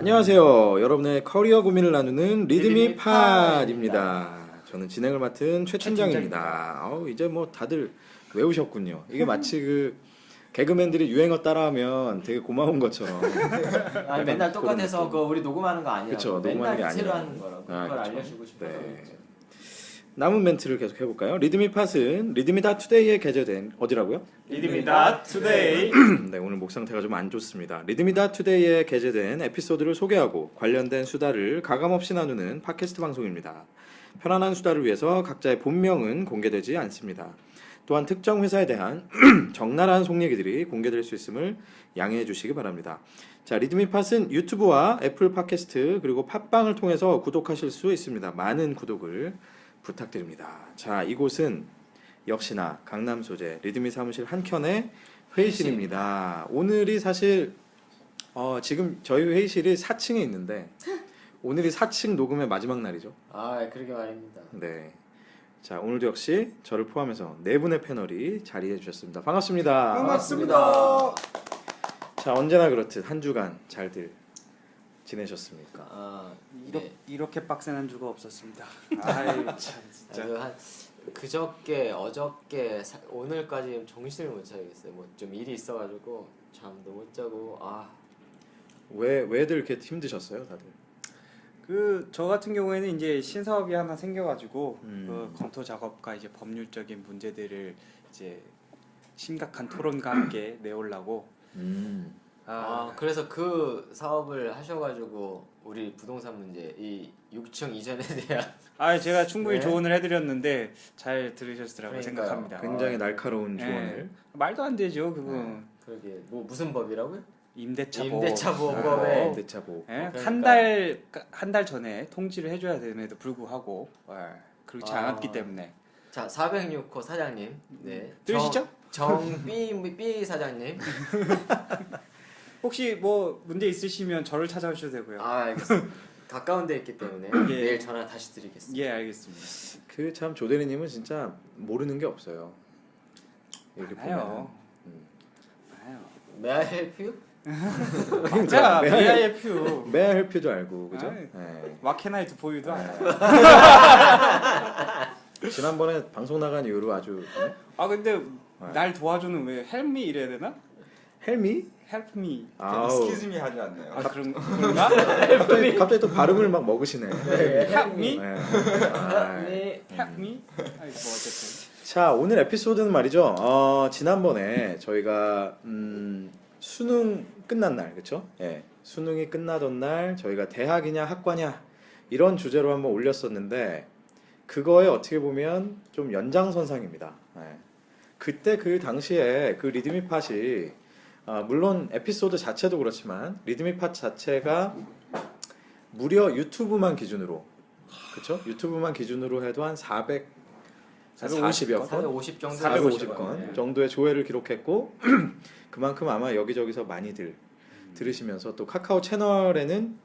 안녕하세요. 여러분의 커리어 고민을 나누는 리드미 팟입니다. 팟입니다. 저는 진행을 맡은 최팀장입니다. 이제 뭐 다들 외우셨군요. 이게 마치 그 개그맨들이 유행어 따라하면 되게 고마운 것처럼. 아니 맨날 똑같아서 그 우리 녹음하는 거 아니야. 그쵸, 녹음하는 게 맨날 새로 아니라. 하는 거라고. 아, 그걸 그쵸. 알려주고 싶어서. 네. 남은 멘트를 계속 해볼까요? 리드미 팟은 리드미다 투데이에 게재된 어디라고요? 리드미다 투데이. 네, 오늘 목 상태가 좀 안 좋습니다. 리드미다 투데이에 게재된 에피소드를 소개하고 관련된 수다를 가감없이 나누는 팟캐스트 방송입니다. 편안한 수다를 위해서 각자의 본명은 공개되지 않습니다. 또한 특정 회사에 대한 적나라한 속 얘기들이 공개될 수 있음을 양해해 주시기 바랍니다. 자, 리드미 팟은 유튜브와 애플 팟캐스트 그리고 팟빵을 통해서 구독하실 수 있습니다. 많은 구독을 부탁드립니다. 자, 이곳은 역시나 강남 소재 리드미 사무실 한켠의 회의실입니다. 오늘이 사실 지금 저희 회의실이 4층에 있는데 오늘이 4층 녹음의 마지막 날이죠. 아, 그러게 말입니다. 네. 자, 오늘도 역시 저를 포함해서 네 분의 패널이 자리해 주셨습니다. 반갑습니다. 반갑습니다. 자, 언제나 그렇듯 한 주간 잘들 지내셨습니까? 아, 네. 이렇게 빡센 한 주가 없었습니다. 아이 참 진짜. 한 그저께 어저께 오늘까지 정신을 못 차리겠어요. 뭐 좀 일이 있어가지고 잠도 못 자고 왜들 이렇게 힘드셨어요, 다들? 그 저 같은 경우에는 이제 신사업이 하나 생겨가지고 음. 그 검토 작업과 이제 법률적인 문제들을 이제 심각한 토론과 함께 내오려고. 그래서 그 사업을 하셔가지고 우리 부동산 문제 이 6층 이전에 대한 제가 충분히 네. 조언을 해드렸는데 잘 들으셨으라고 그러니까요. 생각합니다. 굉장히 날카로운 조언을. 말도 안 되죠 그분. 그러게 뭐 무슨 법이라고요? 임대차보호. 임대차보호법에 대차보. 한 달 전에 통지를 해줘야 됨에도 불구하고 그렇지 않았기 때문에. 자, 406호 사장님, 네, 들으시죠? 정B 사장님, 혹시 뭐 문제 있으시면 저를 찾아오셔도 되고요. 알겠습니다. 가까운 데 있기 때문에 예. 내일 전화 다시 드리겠습니다. 예, 알겠습니다. 그 참 조대리님은 진짜 모르는 게 없어요. 이렇게 많아요. 보면은. 많아요. May I help you? 진짜 매일- 메아예퓨 매일 헬프도 알고 그죠? 아이. 네. 와케나이트 보유도 알아요. 지난번에 방송 나간 이후로 아주 근데 날 도와주는 왜 help me 이래야 되나? 헬미? help me. 아우. 스키즈 미 하지 않나요? 그런가? 갑자기 또 발음을 막 먹으시네. help me? 네. 네. help me? 뭐 어쨌든. 자, 오늘 에피소드는 말이죠. 지난번에 저희가 수능 끝난 날, 그렇죠? 예. 수능이 끝나던 날 저희가 대학이냐 학과냐 이런 주제로 한번 올렸었는데 그거에 어떻게 보면 좀 연장선상입니다. 예. 그때 그 당시에 그 리드미 팟이 물론 에피소드 자체도 그렇지만 리드미 팟 자체가 무려 유튜브만 기준으로 그렇죠? 유튜브만 기준으로 해도 한 440여 건, 450 정도 450건 정도의 조회를 기록했고 그만큼 아마 여기저기서 많이들 들으시면서 또 카카오 채널에는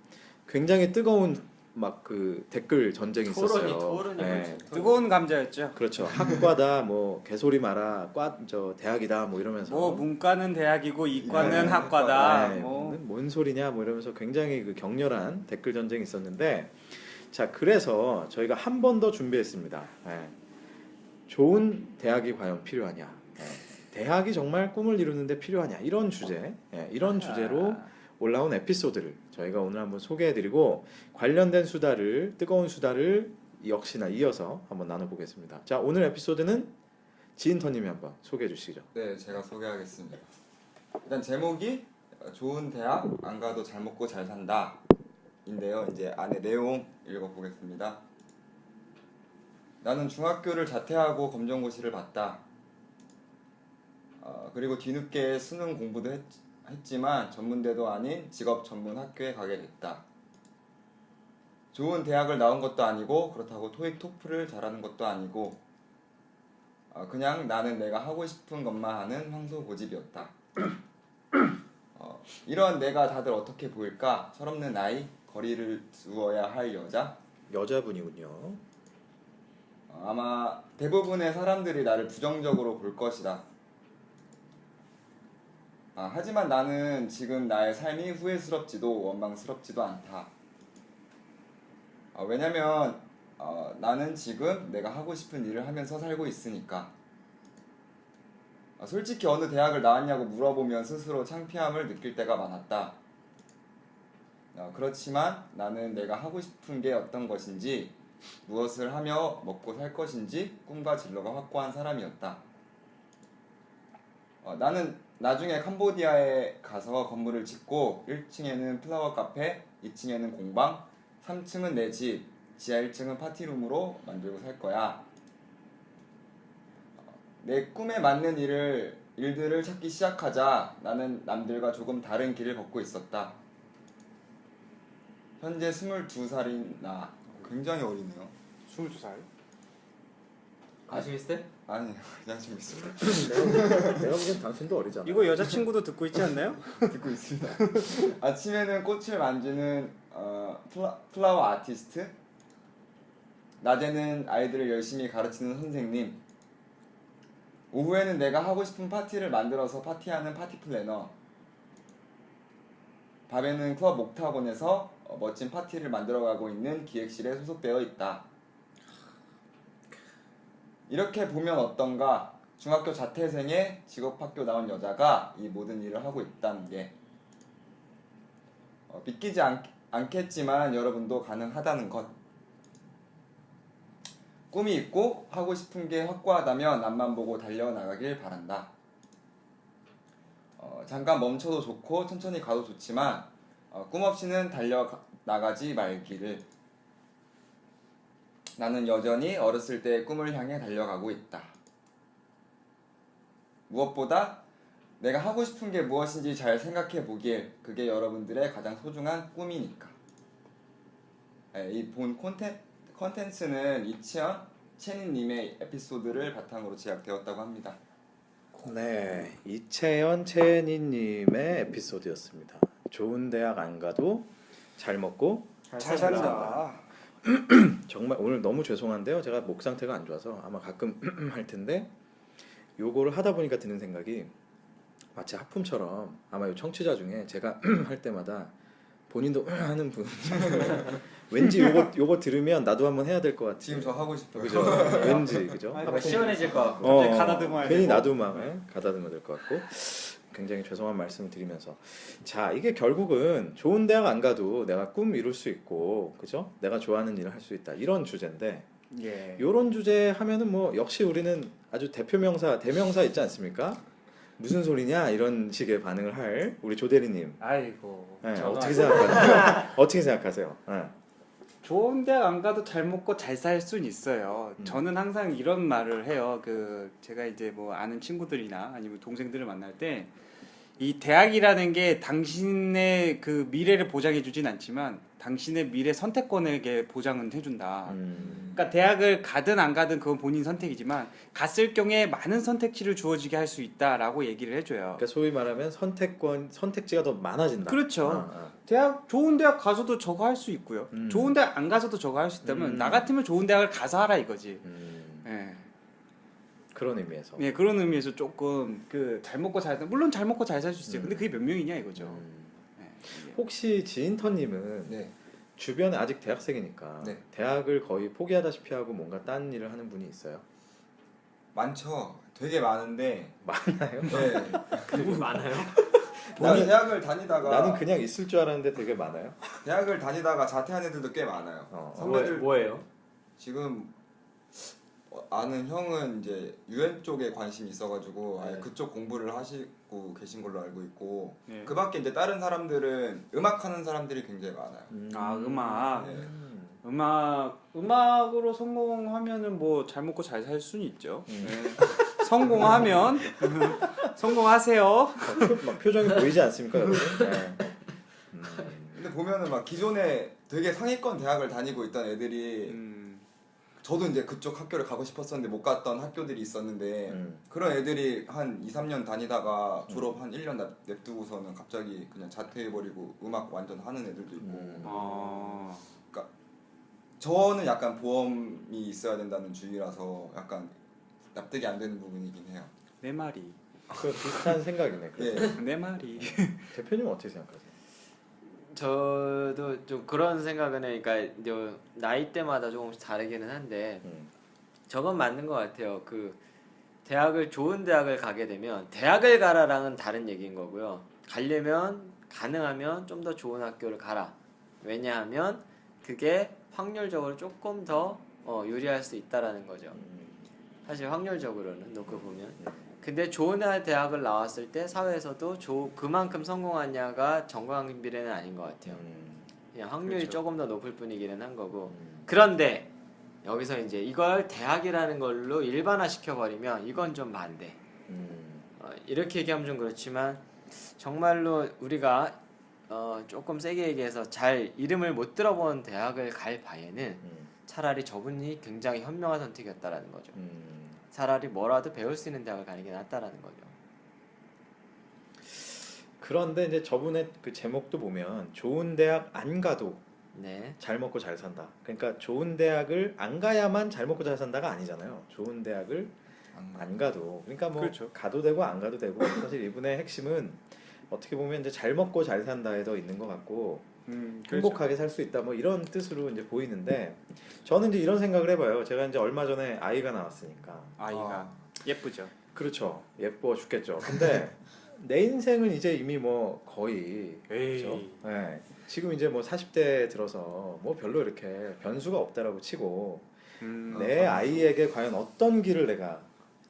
굉장히 뜨거운 막 그 댓글 전쟁이 있었어요. 토론이 네. 뜨거운 감자였죠. 그렇죠. 학과다 뭐 개소리 마라 저 대학이다 뭐 이러면서 뭐 문과는 대학이고 이과는 네. 학과다. 네, 뭐 뭔 소리냐 뭐 이러면서 굉장히 그 격렬한 댓글 전쟁이 있었는데 자 그래서 저희가 한 번 더 준비했습니다. 네. 좋은 대학이 과연 필요하냐? 네. 대학이 정말 꿈을 이루는데 필요하냐? 이런 주제, 이런 주제로 올라온 에피소드를 저희가 오늘 한번 소개해드리고 관련된 수다를 뜨거운 수다를 역시나 이어서 한번 나눠보겠습니다. 자 오늘 에피소드는 지인터님이 한번 소개해 주시죠. 네, 제가 소개하겠습니다. 일단 제목이 좋은 대학 안 가도 잘 먹고 잘 산다 인데요. 이제 안에 내용 읽어보겠습니다. 나는 중학교를 자퇴하고 검정고시를 봤다. 그리고 뒤늦게 수능 공부도 했지만 전문대도 아닌 직업 전문 학교에 가게 됐다. 좋은 대학을 나온 것도 아니고 그렇다고 토익 토플을 잘하는 것도 아니고 그냥 나는 내가 하고 싶은 것만 하는 황소 고집이었다. 이런 내가 다들 어떻게 보일까? 철없는 나이, 거리를 두어야 할 여자분이군요. 아마 대부분의 사람들이 나를 부정적으로 볼 것이다. 하지만 나는 지금 나의 삶이 후회스럽지도 원망스럽지도 않다. 왜냐면 나는 지금 내가 하고 싶은 일을 하면서 살고 있으니까. 솔직히 어느 대학을 나왔냐고 물어보면 스스로 창피함을 느낄 때가 많았다. 그렇지만 나는 내가 하고 싶은 게 어떤 것인지, 무엇을 하며 먹고 살 것인지 꿈과 진로가 확고한 사람이었다. 나는 나중에 캄보디아에 가서 건물을 짓고 1층에는 플라워 카페, 2층에는 공방, 3층은 내 집, 지하 1층은 파티룸으로 만들고 살 거야. 내 꿈에 맞는 일들을 찾기 시작하자 나는 남들과 조금 다른 길을 걷고 있었다. 현재 22살인 나. 굉장히 어리네요. 22살? 아시있어요 아니, 그냥 좀 있습니다. 내가 보기엔 당신도 어리잖아. 이거 여자친구도 듣고 있지 않나요? 듣고 있습니다. 아침에는 꽃을 만지는 플라워 아티스트, 낮에는 아이들을 열심히 가르치는 선생님, 오후에는 내가 하고 싶은 파티를 만들어서 파티하는 파티 플래너, 밤에는 클럽 옥타곤에서 멋진 파티를 만들어가고 있는 기획실에 소속되어 있다. 이렇게 보면 어떤가? 중학교 자퇴생의 직업학교 나온 여자가 이 모든 일을 하고 있다는 게 믿기지 않겠지만 여러분도 가능하다는 것. 꿈이 있고 하고 싶은 게 확고하다면 앞만 보고 달려나가길 바란다. 잠깐 멈춰도 좋고 천천히 가도 좋지만 꿈 없이는 달려나가지 말기를. 나는 여전히 어렸을 때의 꿈을 향해 달려가고 있다. 무엇보다 내가 하고 싶은 게 무엇인지 잘 생각해 보길. 그게 여러분들의 가장 소중한 꿈이니까. 이 본 콘텐츠는 이치현 채니님의 에피소드를 바탕으로 제작되었다고 합니다. 네, 이채연 채니님의 에피소드였습니다. 좋은 대학 안 가도 잘 먹고 잘 산다. 정말 오늘 너무 죄송한데요. 제가 목 상태가 안 좋아서 아마 가끔 할 텐데 요거를 하다 보니까 드는 생각이 마치 하품처럼 아마 요 청취자 중에 제가 할 때마다 본인도 하는 분 왠지 요거 들으면 나도 한번 해야 될 것 같아. 지금 저 하고 싶어요. 그죠? 왠지 그죠? 아마 시원해질 것 같고. 갑자기 가다듬어야 괜히 되고. 나도 막 가다듬어야 될 것 같고 굉장히 죄송한 말씀을 드리면서 자 이게 결국은 좋은 대학 안 가도 내가 꿈 이룰 수 있고 그죠? 내가 좋아하는 일을 할 수 있다 이런 주제인데 예. 요런 주제 하면은 뭐 역시 우리는 아주 대명사 있지 않습니까? 무슨 소리냐 이런 식의 반응을 할 우리 조 대리님 아이고. 네, 저거 어떻게 생각하세요? 어떻게 생각하세요? 네. 좋은 대학 안 가도 잘 먹고 잘 살 수는 있어요. 저는 항상 이런 말을 해요. 제가 이제 뭐 아는 친구들이나 아니면 동생들을 만날 때 이 대학이라는 게 당신의 그 미래를 보장해 주진 않지만 당신의 미래 선택권에게 보장은 해준다. 그러니까 대학을 가든 안 가든 그건 본인 선택이지만 갔을 경우에 많은 선택지를 주어지게 할 수 있다라고 얘기를 해줘요. 그러니까 소위 말하면 선택지가 더 많아진다. 그렇죠. 좋은 대학 가서도 저거 할 수 있고요. 좋은 대학 안 가서도 저거 할 수 있다면 나 같으면 좋은 대학을 가서 하라 이거지. 예. 그런 의미에서. 네, 그런 의미에서 조금 잘 먹고 물론 잘 먹고 잘 살 수 있어요. 근데 그게 몇 명이냐 이거죠. 네. 혹시 지인터님은 네. 주변에 아직 대학생이니까 네. 대학을 거의 포기하다시피 하고 뭔가 딴 일을 하는 분이 있어요? 많죠. 되게 많은데. 많아요? 네. 그게 많아요? 나는 대학을 다니다가 나는 그냥 있을 줄 알았는데 되게 많아요. 대학을 다니다가 자퇴한 애들도 꽤 많아요. 선배들 뭐예요? 지금 아는 형은 이제 UN 쪽에 관심이 있어가지고 아예 네. 그쪽 공부를 하시고 계신 걸로 알고 있고 네. 그밖에 이제 다른 사람들은 음악하는 사람들이 굉장히 많아요. 아, 음악. 네. 음악으로 성공하면은 뭐 잘 먹고 잘 살 수는 있죠. 네. 성공하면 성공하세요. 막 표정이 보이지 않습니까, 여러분? 네. 근데 보면은 막 기존에 되게 상위권 대학을 다니고 있던 애들이 저도 이제 그쪽 학교를 가고 싶었었는데 못 갔던 학교들이 있었는데 그런 애들이 한 2, 3년 다니다가 졸업 한 1년 냅두고서는 갑자기 그냥 자퇴해버리고 음악 완전 하는 애들도 있고 그러니까 저는 약간 보험이 있어야 된다는 주의라서 약간 납득이 안 되는 부분이긴 해요. 내 말이 그 비슷한 생각이네. 예. 내 말이. 대표님은 어떻게 생각하세요? 저도 좀 그런 생각은 해. 그러니까 이제 나이대마다 조금씩 다르기는 한데 저건 맞는 것 같아요. 그 대학을 좋은 대학을 가게 되면 대학을 가라랑은 다른 얘기인 거고요. 가려면 가능하면 좀 더 좋은 학교를 가라. 왜냐하면 그게 확률적으로 조금 더 유리할 수 있다라는 거죠. 사실 확률적으로는 놓고 보면. 근데 좋은 대학을 나왔을 때 사회에서도 그만큼 성공하냐가 정광 비례는 아닌 것 같아요. 그냥 확률이 그렇죠. 조금 더 높을 뿐이기는 한 거고. 그런데 여기서 이제 이걸 대학이라는 걸로 일반화 시켜버리면 이건 좀 반대. 이렇게 얘기하면 좀 그렇지만 정말로 우리가 조금 세게 얘기해서 잘 이름을 못 들어본 대학을 갈 바에는 차라리 저분이 굉장히 현명한 선택이었다라는 거죠. 차라리 뭐라도 배울 수 있는 대학을 가는 게 낫다라는 거죠. 그런데 이제 저분의 그 제목도 보면 좋은 대학 안 가도 네. 잘 먹고 잘 산다. 그러니까 좋은 대학을 안 가야만 잘 먹고 잘 산다가 아니잖아요. 좋은 대학을 안 가도 그러니까 뭐 그렇죠. 가도 되고 안 가도 되고 사실 이분의 핵심은 어떻게 보면 이제 잘 먹고 잘 산다에 더 있는 것 같고 그렇죠. 행복하게 살 수 있다 뭐 이런 뜻으로 이제 보이는데 저는 이제 이런 생각을 해봐요. 제가 이제 얼마 전에 아이가 나왔으니까 아이가 예쁘죠. 그렇죠. 예뻐 죽겠죠. 근데 내 인생은 이제 이미 뭐 거의 에이. 그렇죠. 네. 지금 이제 뭐 40대 들어서 뭐 별로 이렇게 변수가 없다라고 치고 내 아이에게 과연 어떤 길을 내가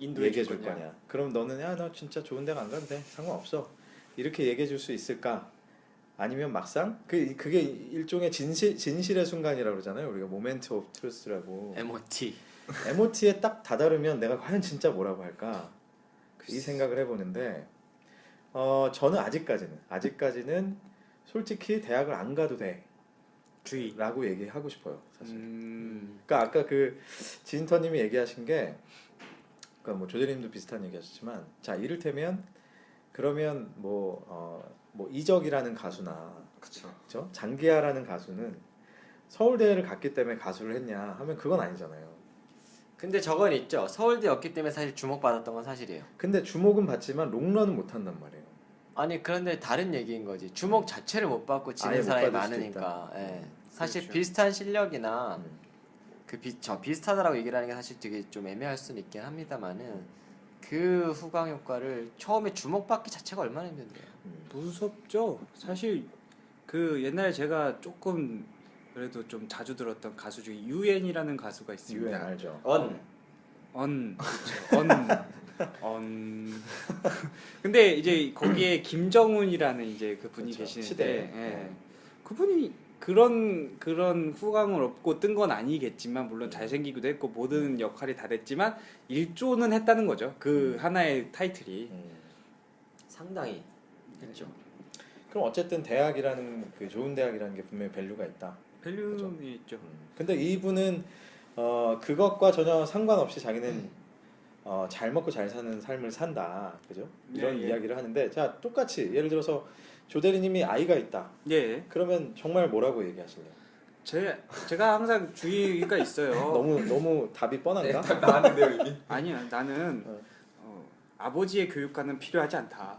얘기해 줄 거냐. 그럼 너는 야 너 진짜 좋은 데가 안 가도 돼. 상관없어. 이렇게 얘기해 줄 수 있을까? 아니면 막상 그게 일종의 진실의 순간이라고 그러잖아요. 우리가 모멘트 오브 트루스라고. MOT. MOT에 딱 다다르면 내가 과연 진짜 뭐라고 할까? 이 생각을 해보는데 저는 아직까지는 솔직히 대학을 안 가도 돼. 주의. 라고 얘기하고 싶어요. 사실. 음. 그러니까 아까 그 지인터님이 얘기하신 게 그러니까 뭐 조대리님도 비슷한 얘기하셨지만 자 이를테면 그러면 뭐 이적이라는 가수나 그렇죠. 그죠? 장기하라는 가수는 서울대를 갔기 때문에 가수를 했냐 하면 그건 아니잖아요. 근데 저건 있죠. 서울대였기 때문에 사실 주목받았던 건 사실이에요. 근데 주목은 받지만 롱런은 못 한단 말이에요. 아니 그런데 다른 얘기인 거지. 주목 자체를 못 받고 아예 지는 못 사람이 받을 수도 많으니까. 예. 사실 그렇죠. 비슷한 실력이나 음. 비슷하다라고 얘기를 하는 게 사실 되게 좀 애매할 수는 있긴 합니다만은 그 후광 효과를 처음에 주목받기 자체가 얼마나 힘든데요. 무섭죠. 사실 그 옛날에 제가 조금 그래도 좀 자주 들었던 가수 중에 유엔이라는 가수가 있습니다. 유엔 알죠? 언. 근데 이제 거기에 김정훈이라는 이제 그 분이 그렇죠. 계시는데, 시대. 예. 그분이 그런 후광을 얻고 뜬 건 아니겠지만 물론 잘생기기도 했고 모든 역할이 다 됐지만 일조는 했다는 거죠. 그 하나의 타이틀이. 상당히 했죠. 그럼 어쨌든 대학이라는 그 좋은 대학이라는 게 분명히 밸류가 있다. 밸류는 있죠. 근데 이분은 그것과 전혀 상관없이 자기는 잘 먹고 잘 사는 삶을 산다, 그죠? 이런 네, 예. 이야기를 하는데 자 똑같이 예를 들어서 조대리님이 아이가 있다. 예. 그러면 정말 뭐라고 얘기하실래요? 제가 항상 주의가 있어요. 너무 답이 뻔한가? 딱 나왔는데요 이미. 아니야, 나는 아버지의 교육관은 필요하지 않다.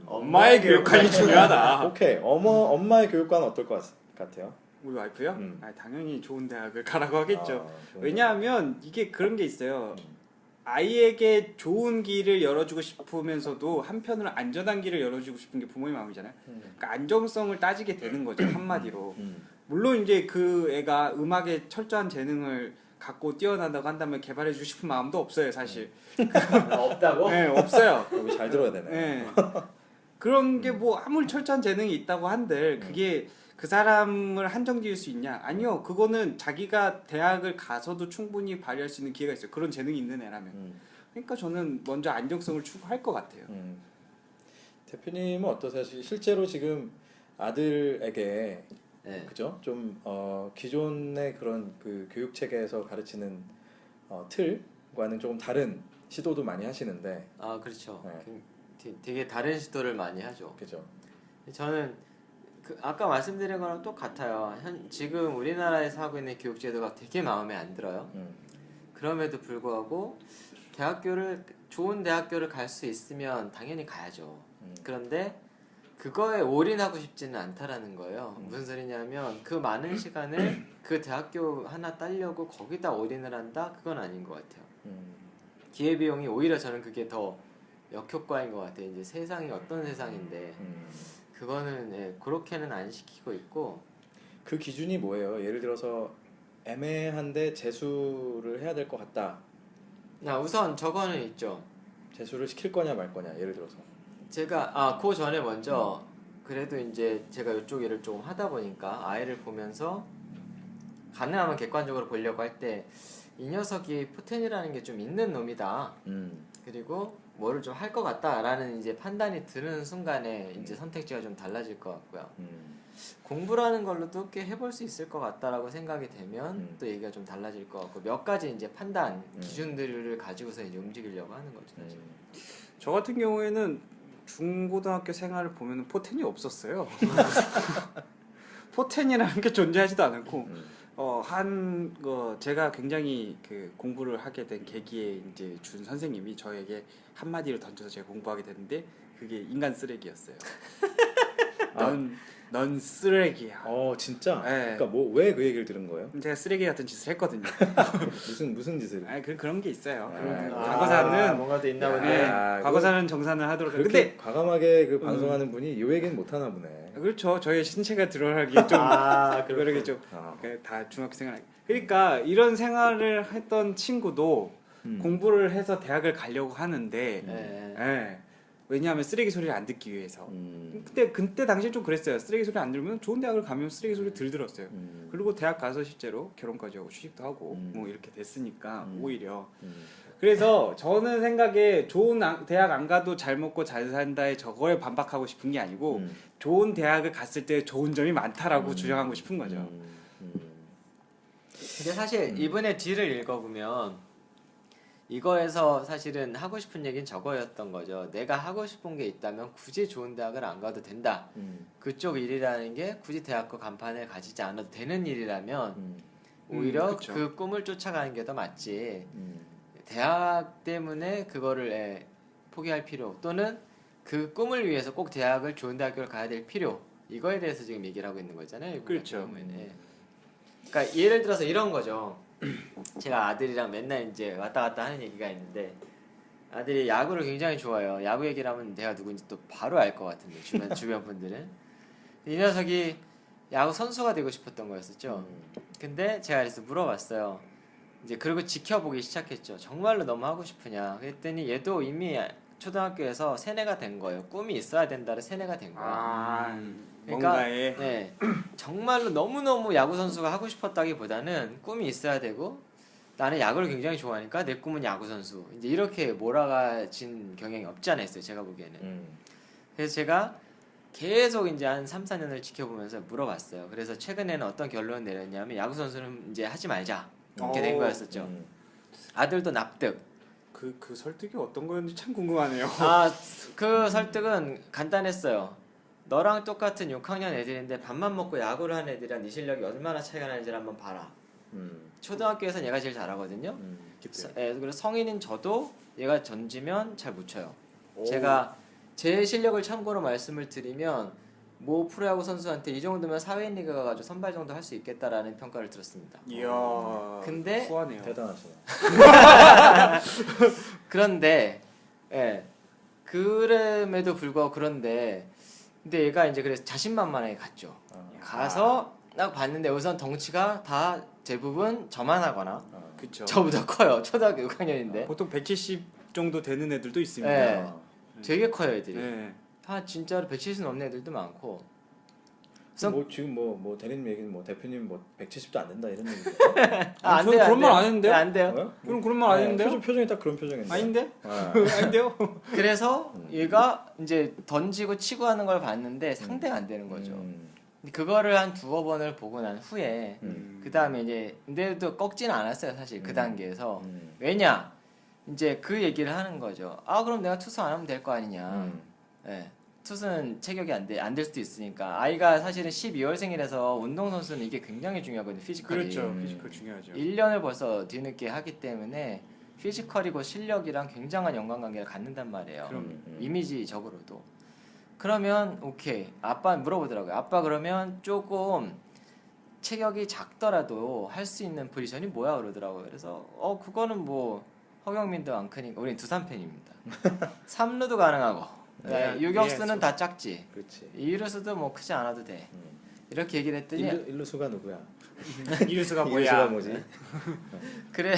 엄마의 엄마의 교육관이 중요하다. 오케이 엄마의 교육관은 어떨 것 같아요? 우리 와이프요? 음. 당연히 좋은 대학을 가라고 하겠죠. 좋은 왜냐하면 이게 그런 게 있어요. 아이에게 좋은 길을 열어주고 싶으면서도 한편으로 안전한 길을 열어주고 싶은 게 부모의 마음이잖아요. 그러니까 안정성을 따지게 되는 거죠, 한마디로. 물론 이제 그 애가 음악에 철저한 재능을 갖고 뛰어난다고 한다면 개발해주고 싶은 마음도 없어요, 사실. 없다고? 네, 없어요. 여기 잘 들어야 되네. 네. 그런 게 뭐 아무리 철저한 재능이 있다고 한들 그게 그 사람을 한정 지을 수 있냐? 아니요. 그거는 자기가 대학을 가서도 충분히 발휘할 수 있는 기회가 있어요. 그런 재능이 있는 애라면. 그러니까 저는 먼저 안정성을 추구할 것 같아요. 대표님은 어떠세요? 실제로 지금 아들에게 네. 그죠? 좀 기존의 그런 그 교육 체계에서 가르치는 틀과는 조금 다른 시도도 많이 하시는데, 아 그렇죠. 네. 되게 다른 시도를 많이 하죠. 그죠? 저는 아까 말씀드린 거랑 똑같아요. 지금 우리나라에서 하고 있는 교육 제도가 되게 마음에 안 들어요. 그럼에도 불구하고 좋은 대학교를 갈 수 있으면 당연히 가야죠. 그런데 그거에 올인하고 싶지는 않다라는 거예요. 무슨 소리냐면 그 많은 시간을 그 대학교 하나 따려고 거기다 올인을 한다? 그건 아닌 것 같아요. 기회비용이 오히려 저는 그게 더 역효과인 것 같아요. 이제 세상이 어떤 세상인데 그거는 그렇게는 안 시키고 있고. 그 기준이 뭐예요? 예를 들어서 애매한데 재수를 해야 될 것 같다. 우선 저거는 있죠. 재수를 시킬 거냐 말 거냐 예를 들어서. 제가 그 전에 먼저 그래도 이제 제가 이쪽 일을 조금 하다 보니까 아이를 보면서 가능하면 객관적으로 보려고 할 때 이 녀석이 포텐이라는 게 좀 있는 놈이다. 그리고 뭐를 좀 할 것 같다라는 이제 판단이 드는 순간에 이제 선택지가 좀 달라질 것 같고요. 공부라는 걸로도 꽤 해볼 수 있을 것 같다라고 생각이 되면 또 얘기가 좀 달라질 것 같고 몇 가지 이제 판단 기준들을 가지고서 이제 움직이려고 하는 거죠. 저 같은 경우에는 중고등학교 생활을 보면 포텐이 없었어요. 포텐이라는 게 존재하지도 않았고 제가 굉장히 그 공부를 하게 된 계기에 이제 준 선생님이 저에게 한마디를 던져서 제가 공부하게 됐는데 그게 인간 쓰레기였어요. 넌 쓰레기야. 진짜? 네. 그러니까 뭐 왜 그 얘기를 들은 거예요? 제가 쓰레기 같은 짓을 했거든요. 무슨 짓을? 그런 게 있어요. 아, 과거사는 뭔가 또 있나 야, 보네. 네, 아, 과거사는 정산을 하도록. 그렇게 근데 과감하게 그 방송하는 분이 이 얘기는 못 하나 보네. 그렇죠. 저의 신체가 드러나기에 좀 그러게 좀 다 중학교 생활. 그러니까 이런 생활을 했던 친구도 공부를 해서 대학을 가려고 하는데 예. 왜냐하면 쓰레기 소리를 안 듣기 위해서. 그때 당시에 좀 그랬어요. 쓰레기 소리 안 들으면 좋은 대학을 가면 쓰레기 소리 들 들었어요. 그리고 대학 가서 실제로 결혼까지 하고 취직도 하고 뭐 이렇게 됐으니까 오히려. 그래서 저는 생각에 좋은 대학 안 가도 잘 먹고 잘 산다에 저거에 반박하고 싶은 게 아니고 좋은 대학을 갔을 때 좋은 점이 많다라고 주장하고 싶은 거죠. 근데 사실 이분의 뒤를 읽어보면 이거에서 사실은 하고 싶은 얘기는 저거였던 거죠. 내가 하고 싶은 게 있다면 굳이 좋은 대학을 안 가도 된다. 그쪽 일이라는 게 굳이 대학교 간판을 가지지 않아도 되는 일이라면 오히려 그쵸. 그 꿈을 쫓아가는 게 더 맞지. 대학 때문에 그거를 포기할 필요 또는 그 꿈을 위해서 꼭 대학을 좋은 대학교를 가야 될 필요 이거에 대해서 지금 얘기를 하고 있는 거잖아요. 그렇죠. 그러니까 예를 들어서 이런 거죠. 제가 아들이랑 맨날 이제 왔다 갔다 하는 얘기가 있는데 아들이 야구를 굉장히 좋아해요. 야구 얘기를 하면 내가 누군지 또 바로 알 것 같은데 주변 분들은 이 녀석이 야구 선수가 되고 싶었던 거였었죠. 근데 제가 그래서 물어봤어요. 이제 그리고 지켜보기 시작했죠. 정말로 너무 하고 싶으냐? 그랬더니 얘도 이미 초등학교에서 세뇌가 된 거예요. 꿈이 있어야 된다를 세뇌가 된 거야. 그러니까 뭔가에 정말로 너무너무 야구 선수가 하고 싶었다기보다는 꿈이 있어야 되고 나는 야구를 굉장히 좋아하니까 내 꿈은 야구 선수. 이제 이렇게 몰아가진 경향이 없지 않아 있어요. 제가 보기에는. 그래서 제가 계속 이제 한 3, 4년을 지켜보면서 물어봤어요. 그래서 최근에는 어떤 결론을 내렸냐면 야구 선수는 이제 하지 말자. 이렇게 된 거였었죠. 아들도 납득. 그 설득이 어떤 거였는지 참 궁금하네요. 그 설득은 간단했어요. 너랑 똑같은 6학년 애들인데 밥만 먹고 야구를 하는 애들이랑 네 실력이 얼마나 차이가 나는지를 한번 봐라. 초등학교에서 얘가 제일 잘하거든요. 그래서 성인인 저도 얘가 던지면 잘 못 쳐요. 제가 제 실력을 참고로 말씀을 드리면 모 프로야구 선수한테 이 정도면 사회인 리그 가가지고 선발 정도 할 수 있겠다라는 평가를 들었습니다. 이야. 근데 후하네요. 대단하시네. 그런데 그럼에도 불구하고 근데 얘가 이제 그래서 자신만만하게 갔죠. 가서 딱 봤는데 우선 덩치가 다 대부분 저만 하거나 그쵸. 저보다 커요. 초등학교 6학년인데 보통 170 정도 되는 애들도 있습니다. 되게 커요 애들이. 네. 진짜로 170 넘는 애들도 많고. 뭐 지금 뭐 대리님 얘기는 뭐 대표님 뭐 170도 안 된다 이런 얘기죠. 안 저는 돼요, 그런 말 안 했는데요. 안 돼요. 뭐요? 그럼 그런 말 아닌데요? 표정이 딱 그런 표정인데. 아닌데? 아. 아닌데요? 그래서 얘가 이제 던지고 치고 하는 걸 봤는데 상대가 안 되는 거죠. 근데 그거를 한 두어 번을 보고 난 후에 그 다음에 이제 근데도 꺾지는 않았어요 사실 그 단계에서. 왜냐 이제 그 얘기를 하는 거죠. 그럼 내가 투수 안 하면 될 거 아니냐. 투수는 체격이 안 될 수도 있으니까. 아이가 사실은 12월생이라서 운동선수는 이게 굉장히 중요하거든요. 피지컬이. 그렇죠. 피지컬 중요하죠. 1년을 벌써 뒤늦게 하기 때문에 피지컬이고 실력이랑 굉장한 연관관계를 갖는단 말이에요. 이미지적으로도. 그러면 오케이. 아빠 물어보더라고요. 아빠 그러면 조금 체격이 작더라도 할 수 있는 포지션이 뭐야 그러더라고요. 그래서 그거는 뭐 허경민도 안 크니까 우린 두산 팬입니다. 3루도 가능하고 유격수는 다 작지. 그렇지. 2루수도 뭐 크지 않아도 돼. 이렇게 얘기를 했더니 일루수가 누구야? 이루수가 이루수가 뭐야? 뭐지? 그래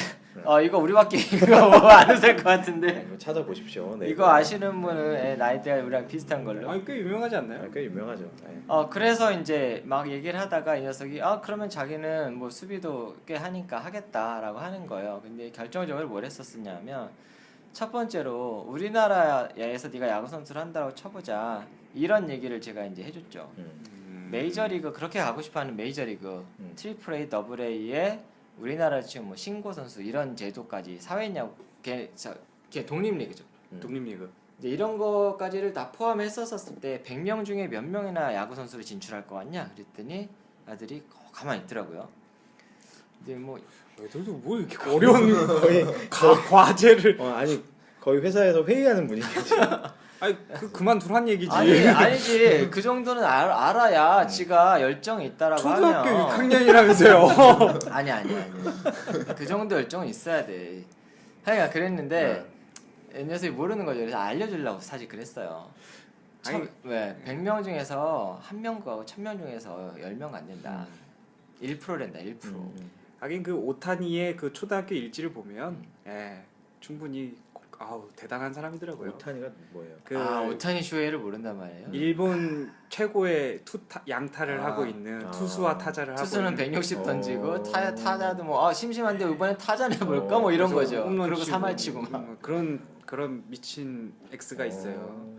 이거 우리밖에 이거 뭐 안 웃을 것 같은데 이거 찾아보십시오. 네, 이거 아시는 분은 나이대가 우리랑 비슷한 걸로. 아니 꽤 유명하지 않나요? 꽤 유명하죠. 네. 그래서 이제 막 얘기를 하다가 이 녀석이 그러면 자기는 뭐 수비도 꽤 하니까 하겠다라고 하는 거예요. 근데 결정적으로 뭘 했었냐면 첫 번째로 우리나라에서 네가 야구 선수를 한다고 쳐보자 이런 얘기를 제가 이제 해줬죠. 메이저리그 그렇게 가고 싶어하는 메이저리그 트리플 A, 더블 A에 우리나라 지금 뭐 신고 선수 이런 제도까지 사회냐고 걔 독립리그죠. 독립리그. 이제 이런 거까지를 다 포함했었을 때 100명 중에 몇 명이나 야구 선수를 진출할 것 같냐? 그랬더니 아들이 가만히 있더라고요. 근데 뭐 애들도 뭐 이렇게 어려운 거의 과제를 아니 거의 회사에서 회의하는 분위기지. 아니 그만두란 얘기지. 아니지 그 정도는 알아야 지가 열정이 있다라고 초등학교 하면 6학년이라면서요. 아니 그 정도 열정은 있어야 돼. 하여간 그랬는데 이 녀석이 모르는 거죠. 그래서 알려주려고 사실 그랬어요. 왜 100명 중에서 1명 구하고 1000명 중에서 10명 안 된다. 1%랜다 1%. 하긴 그 오타니의 그 초등학교 일지를 보면 충분히 대단한 사람이더라고요. 오타니가 뭐예요? 오타니 슈헤이를 모른단 말이에요. 일본 최고의 양타를 하고 있는 투수와 타자를 하고 투수는 있는 160 던지고 타자도 뭐 심심한데 이번에 타자 내볼까 뭐 이런 거죠. 그리고 3할 치고 막 그런 미친 X가 있어요.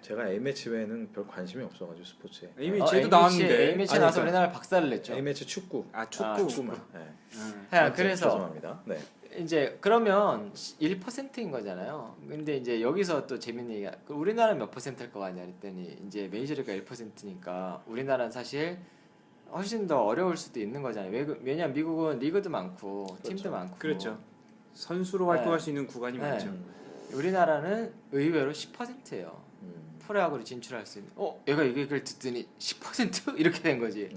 제가 A매치 외에는 별 관심이 없어가지고 스포츠에. A매치에도 나왔는데 A매치 나서 우리나라 박살을 냈죠. A매치 축구. 축구만. 그래서 죄송합니다. 네. 이제 그러면 1%인 거잖아요. 근데 이제 여기서 또 재밌는 얘기가 우리나라는 몇 %일 것 같냐 그랬더니 이제 메이저리가 1%니까 우리나라는 사실 훨씬 더 어려울 수도 있는 거잖아요. 왜냐면 미국은 리그도 많고 팀도 많고. 그렇죠. 선수로 활동할 수 있는 구간이 많죠. 우리나라는 의외로 10%예요. 프로야구로 진출할 수 있는. 얘가 이걸 듣더니 10% 이렇게 된 거지.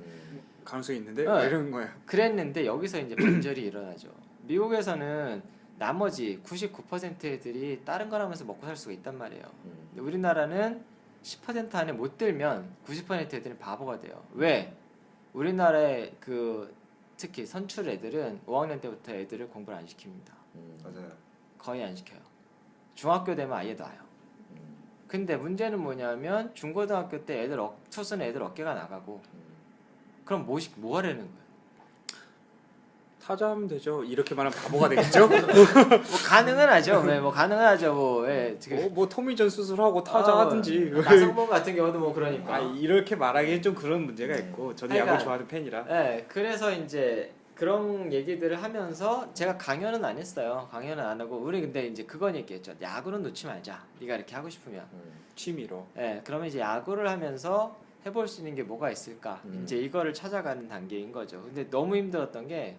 가능성이 있는데 이런 거야. 그랬는데 여기서 이제 반절이 일어나죠. 미국에서는 나머지 99% 애들이 다른 걸 하면서 먹고 살 수가 있단 말이에요. 근데 우리나라는 10% 안에 못 들면 90% 애들은 바보가 돼요. 왜? 우리나라의 특히 선출 애들은 5학년 때부터 애들을 공부를 안 시킵니다. 맞아요. 거의 안 시켜요. 중학교 되면 아예 놔요. 근데 문제는 뭐냐면 중고등학교 때 투수는 애들 어깨가 나가고 그럼 뭐 하려는 거예요? 타자하면 되죠. 이렇게 말하면 바보가 되겠죠? 뭐 가능은 하죠. 뭐 가능은 하죠. 뭐 토미전 수술하고 타자 하든지. 나성범 같은 경우도 뭐 그러니까. 이렇게 말하기엔 좀 그런 문제가 있고 저도 야구 좋아하는 팬이라. 그래서 이제 그런 얘기들을 하면서 제가 강연은 안 했어요. 강연은 안 하고 우리 근데 이제 그건 얘기했죠. 야구는 놓지 말자. 네가 이렇게 하고 싶으면. 취미로. 그러면 이제 야구를 하면서 해볼 수 있는 게 뭐가 있을까? 이제 이거를 찾아가는 단계인 거죠. 근데 너무 힘들었던 게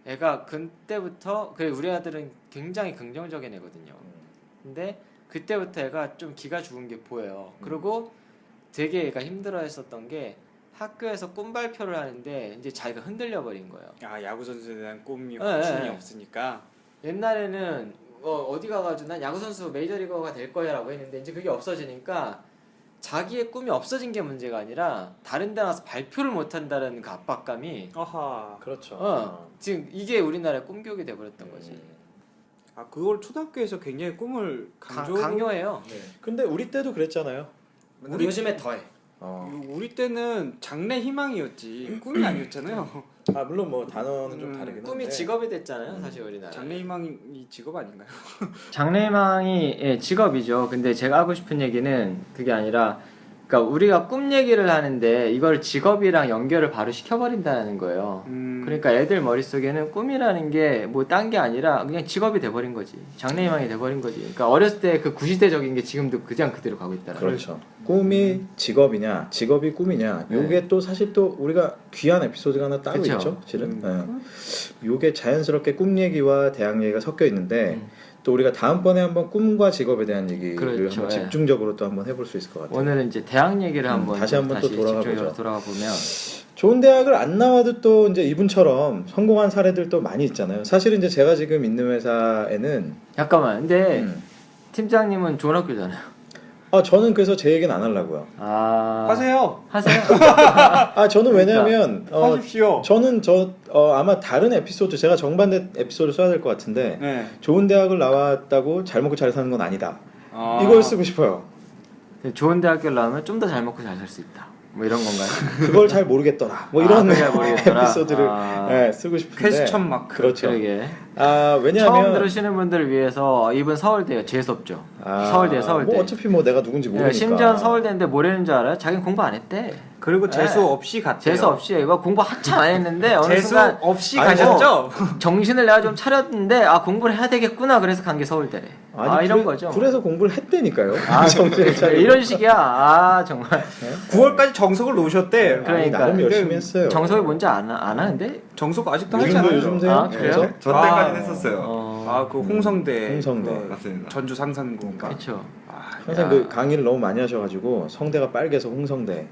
애가 그때부터 우리 아들은 굉장히 긍정적인 애거든요. 근데 그때부터 애가 좀 기가 죽은 게 보여요. 그리고 되게 애가 힘들어했었던 게 학교에서 꿈 발표를 하는데 이제 자기가 흔들려 버린 거예요. 야구 선수에 대한 꿈이 네, 꿈이 없으니까. 옛날에는 어디 가가지고 난 야구 선수 메이저리거가 될 거야라고 했는데 이제 그게 없어지니까 자기의 꿈이 없어진 게 문제가 아니라 다른 데 나가서 발표를 못 한다는 그 압박감이 그렇죠. 지금 이게 우리나라의 꿈교육이 돼버렸던 거지. 그걸 초등학교에서 굉장히 꿈을 강요해요. 근데 우리 때도 그랬잖아요. 우리 요즘에 더해. 우리 때는 장래 희망이었지 꿈이 아니었잖아요. 물론 뭐 단어는 좀 다르긴 한데. 꿈이 직업이 됐잖아요, 사실 우리나라. 장래 희망이 직업 아닌가요? 장래 희망이 직업이죠. 근데 제가 하고 싶은 얘기는 그게 아니라 그러니까 우리가 꿈 얘기를 하는데 이걸 직업이랑 연결을 바로 시켜버린다는 거예요. 그러니까 애들 머릿속에는 꿈이라는 게 뭐 딴 게 아니라 그냥 직업이 돼버린 거지. 장래희망이 돼버린 거지. 그러니까 어렸을 때 그 구시대적인 게 지금도 그냥 그대로 가고 있다는 거죠. 그렇죠. 꿈이 직업이냐, 직업이 꿈이냐, 요게 또 사실 또 우리가 귀한 에피소드가 하나 따로 그쵸. 있죠, 실은. 요게 자연스럽게 꿈 얘기와 대학 얘기가 섞여 있는데 또 우리가 다음번에 한번 꿈과 직업에 대한 얘기를 그렇죠, 한번 예. 집중적으로 또 한번 해볼 수 있을 것 같아요. 오늘은 이제 대학 얘기를 한번 다시 한번 또 돌아가 집중적으로 보죠. 돌아가 보면 좋은 대학을 안 나와도 또 이제 이분처럼 성공한 사례들도 많이 있잖아요. 사실은 이제 제가 지금 있는 회사에는 잠깐만. 근데 음. 팀장님은 좋은 학교잖아요. 저는 그래서 제 얘기는 안 하려고요. 하세요. 하세요. 저는 왜냐면 하십시오. 저는 아마 다른 에피소드 제가 정반대 에피소드 써야 될 것 같은데 네. 좋은 대학을 나왔다고 잘 먹고 잘 사는 건 아니다. 아. 이걸 쓰고 싶어요. 좋은 대학교를 나오면 좀 더 잘 먹고 잘 살 수 있다. 뭐 이런 건가요? 그걸 잘 모르겠더라. 뭐 이런 그걸 잘 모르겠더라. 에피소드를 쓰고 싶은데. 퀘스천 마크. 그렇죠. 그러게. 왜냐하면 처음 들으시는 분들을 위해서 이분 서울대요. 재수 없죠. 서울대. 뭐 어차피 뭐 내가 누군지 모르니까. 심지어 서울대인데 뭐라는 줄 알아요? 자기는 공부 안 했대. 그리고 재수 네. 없이 갔대요. 재수 없이 이거 공부 한참 안 했는데 어느 재수 순간 없이 아니, 가셨죠? 정신을 내가 좀 차렸는데 공부를 해야 되겠구나 그래서 간 게 서울대래. 이런 거죠. 그래서 공부를 했다니까요. 이런 식이야. 정말. 9월까지 정석을 놓으셨대. 그러니까. 나름 열심히 했어요. 정석이 뭔지 안 하는데? 정석 아직도 하지 요즘도 않아요. 요즘도 그래요? 저 때까지 했었어요. 그 홍성대. 홍성대. 그 맞습니다. 전주 상산고인가. 그렇죠. 항상 그 강의를 너무 많이 하셔가지고 성대가 빨개서 홍성대.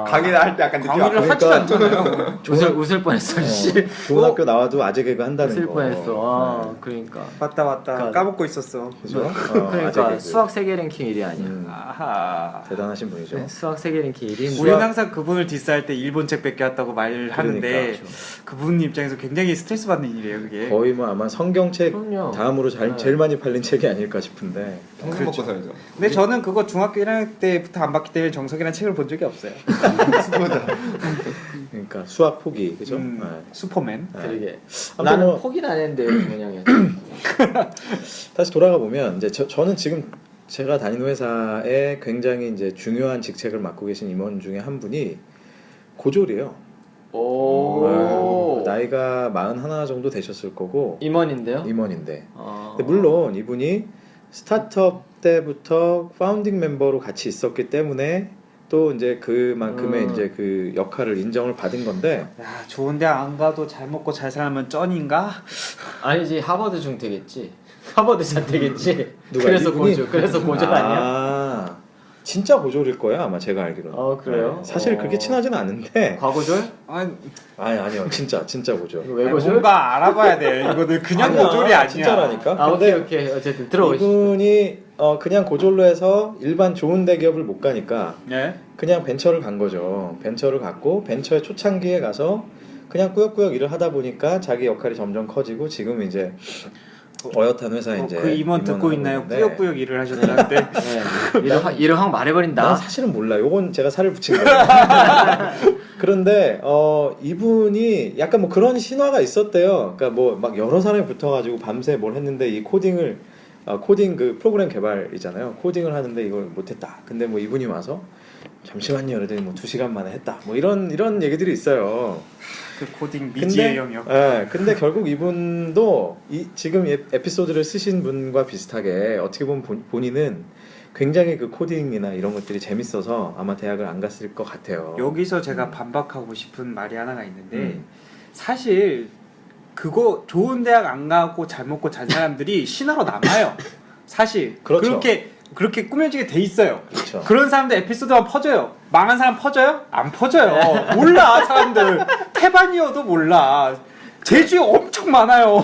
강의를 할 때 약간 느낌 강의를 하지도 않잖아요. 웃을 뻔했어. 씨. 좋은 학교 나와도 아재 개그 한다는 웃을 거. 뻔했어. 그러니까. 맞다. 그러니까- 까먹고 있었어. 그죠? 그러니까 수학 세계 랭킹 1위 아니야. 아하. 대단하신 분이죠. 네, 수학 세계 랭킹 1위. 우리는 항상 그분을 디스할 때 일본 책 뺏겨 왔다고 말을 하는데 그러니까. 그분 입장에서 굉장히 스트레스 받는 일이에요 그게. 거의 뭐 아마 성경책 그럼요. 다음으로 네. 제일 많이 팔린 책이 아닐까 싶은데. 평생 먹고 살죠. 근데 저는 그거 중학교 1학년 때부터 안 봤기 때문에 정석이라는 책을 본 적이 없어요. 그러니까 수학 포기, 그죠? 네. 슈퍼맨. 그러게. 아무튼 나는 뭐- 포기는 안 했는데 그냥 다시 돌아가 보면 이제 저는 지금 제가 다니는 회사에 굉장히 이제 중요한 직책을 맡고 계신 임원 중에 한 분이 고졸이에요. 오. 나이가 41 정도 되셨을 거고 임원인데요? 임원인데. 근데 물론 이분이 스타트업 때부터 파운딩 멤버로 같이 있었기 때문에 또 이제 그만큼의 이제 그 역할을 인정을 받은 건데. 야 좋은 대학 안 가도 잘 먹고 잘 살면 쩐인가? 아니지 하버드 중 되겠지. 하버드 잘 되겠지. 누가 그래서 이분이? 고졸. 그래서 고졸 아니야? 진짜 고졸일 거야 아마 제가 알기로는. 그래요? 사실 그렇게 친하지는 않은데. 과고졸? 아니요 진짜 고졸. 왜 고졸? 뭔가 알아봐야 돼. 이거는 그냥 아니야, 고졸이 아니야. 진짜라니까. 오케이. 어쨌든 들어오시죠. 이분이 그냥 고졸로 해서 일반 좋은 대기업을 못 가니까 예? 그냥 벤처를 간 거죠. 벤처를 갔고 벤처의 초창기에 가서 그냥 꾸역꾸역 일을 하다 보니까 자기 역할이 점점 커지고 지금 이제 어엿한 회사에 이제 그 임원 듣고 있나요? 하는데 꾸역꾸역 일을 하셨다는데. 네. 이름 확 말해버린다. 난 사실은 몰라. 요건 제가 살을 붙인 거예요. 그런데 이분이 약간 뭐 그런 신화가 있었대요. 그러니까 뭐 막 여러 사람이 붙어가지고 밤새 뭘 했는데 이 코딩 그 프로그램 개발이잖아요. 코딩을 하는데 이걸 못했다. 근데 뭐 이분이 와서 잠시만요. 이러더니 뭐 2시간 만에 했다. 뭐 이런 얘기들이 있어요. 그 코딩 미지의 영역. 근데 결국 이분도 지금 에피소드를 쓰신 분과 비슷하게 어떻게 보면 본인은 굉장히 그 코딩이나 이런 것들이 재밌어서 아마 대학을 안 갔을 것 같아요. 여기서 제가 반박하고 싶은 말이 하나가 있는데 사실 그거 좋은 대학 안 가고 잘 먹고 잔 사람들이 신화로 남아요. 사실 그렇죠. 그렇게 꾸며지게 돼 있어요. 그렇죠. 그런 사람들 에피소드만 퍼져요. 망한 사람 퍼져요? 안 퍼져요. 몰라 사람들. 태반이어도 몰라. 제주에 엄청 많아요.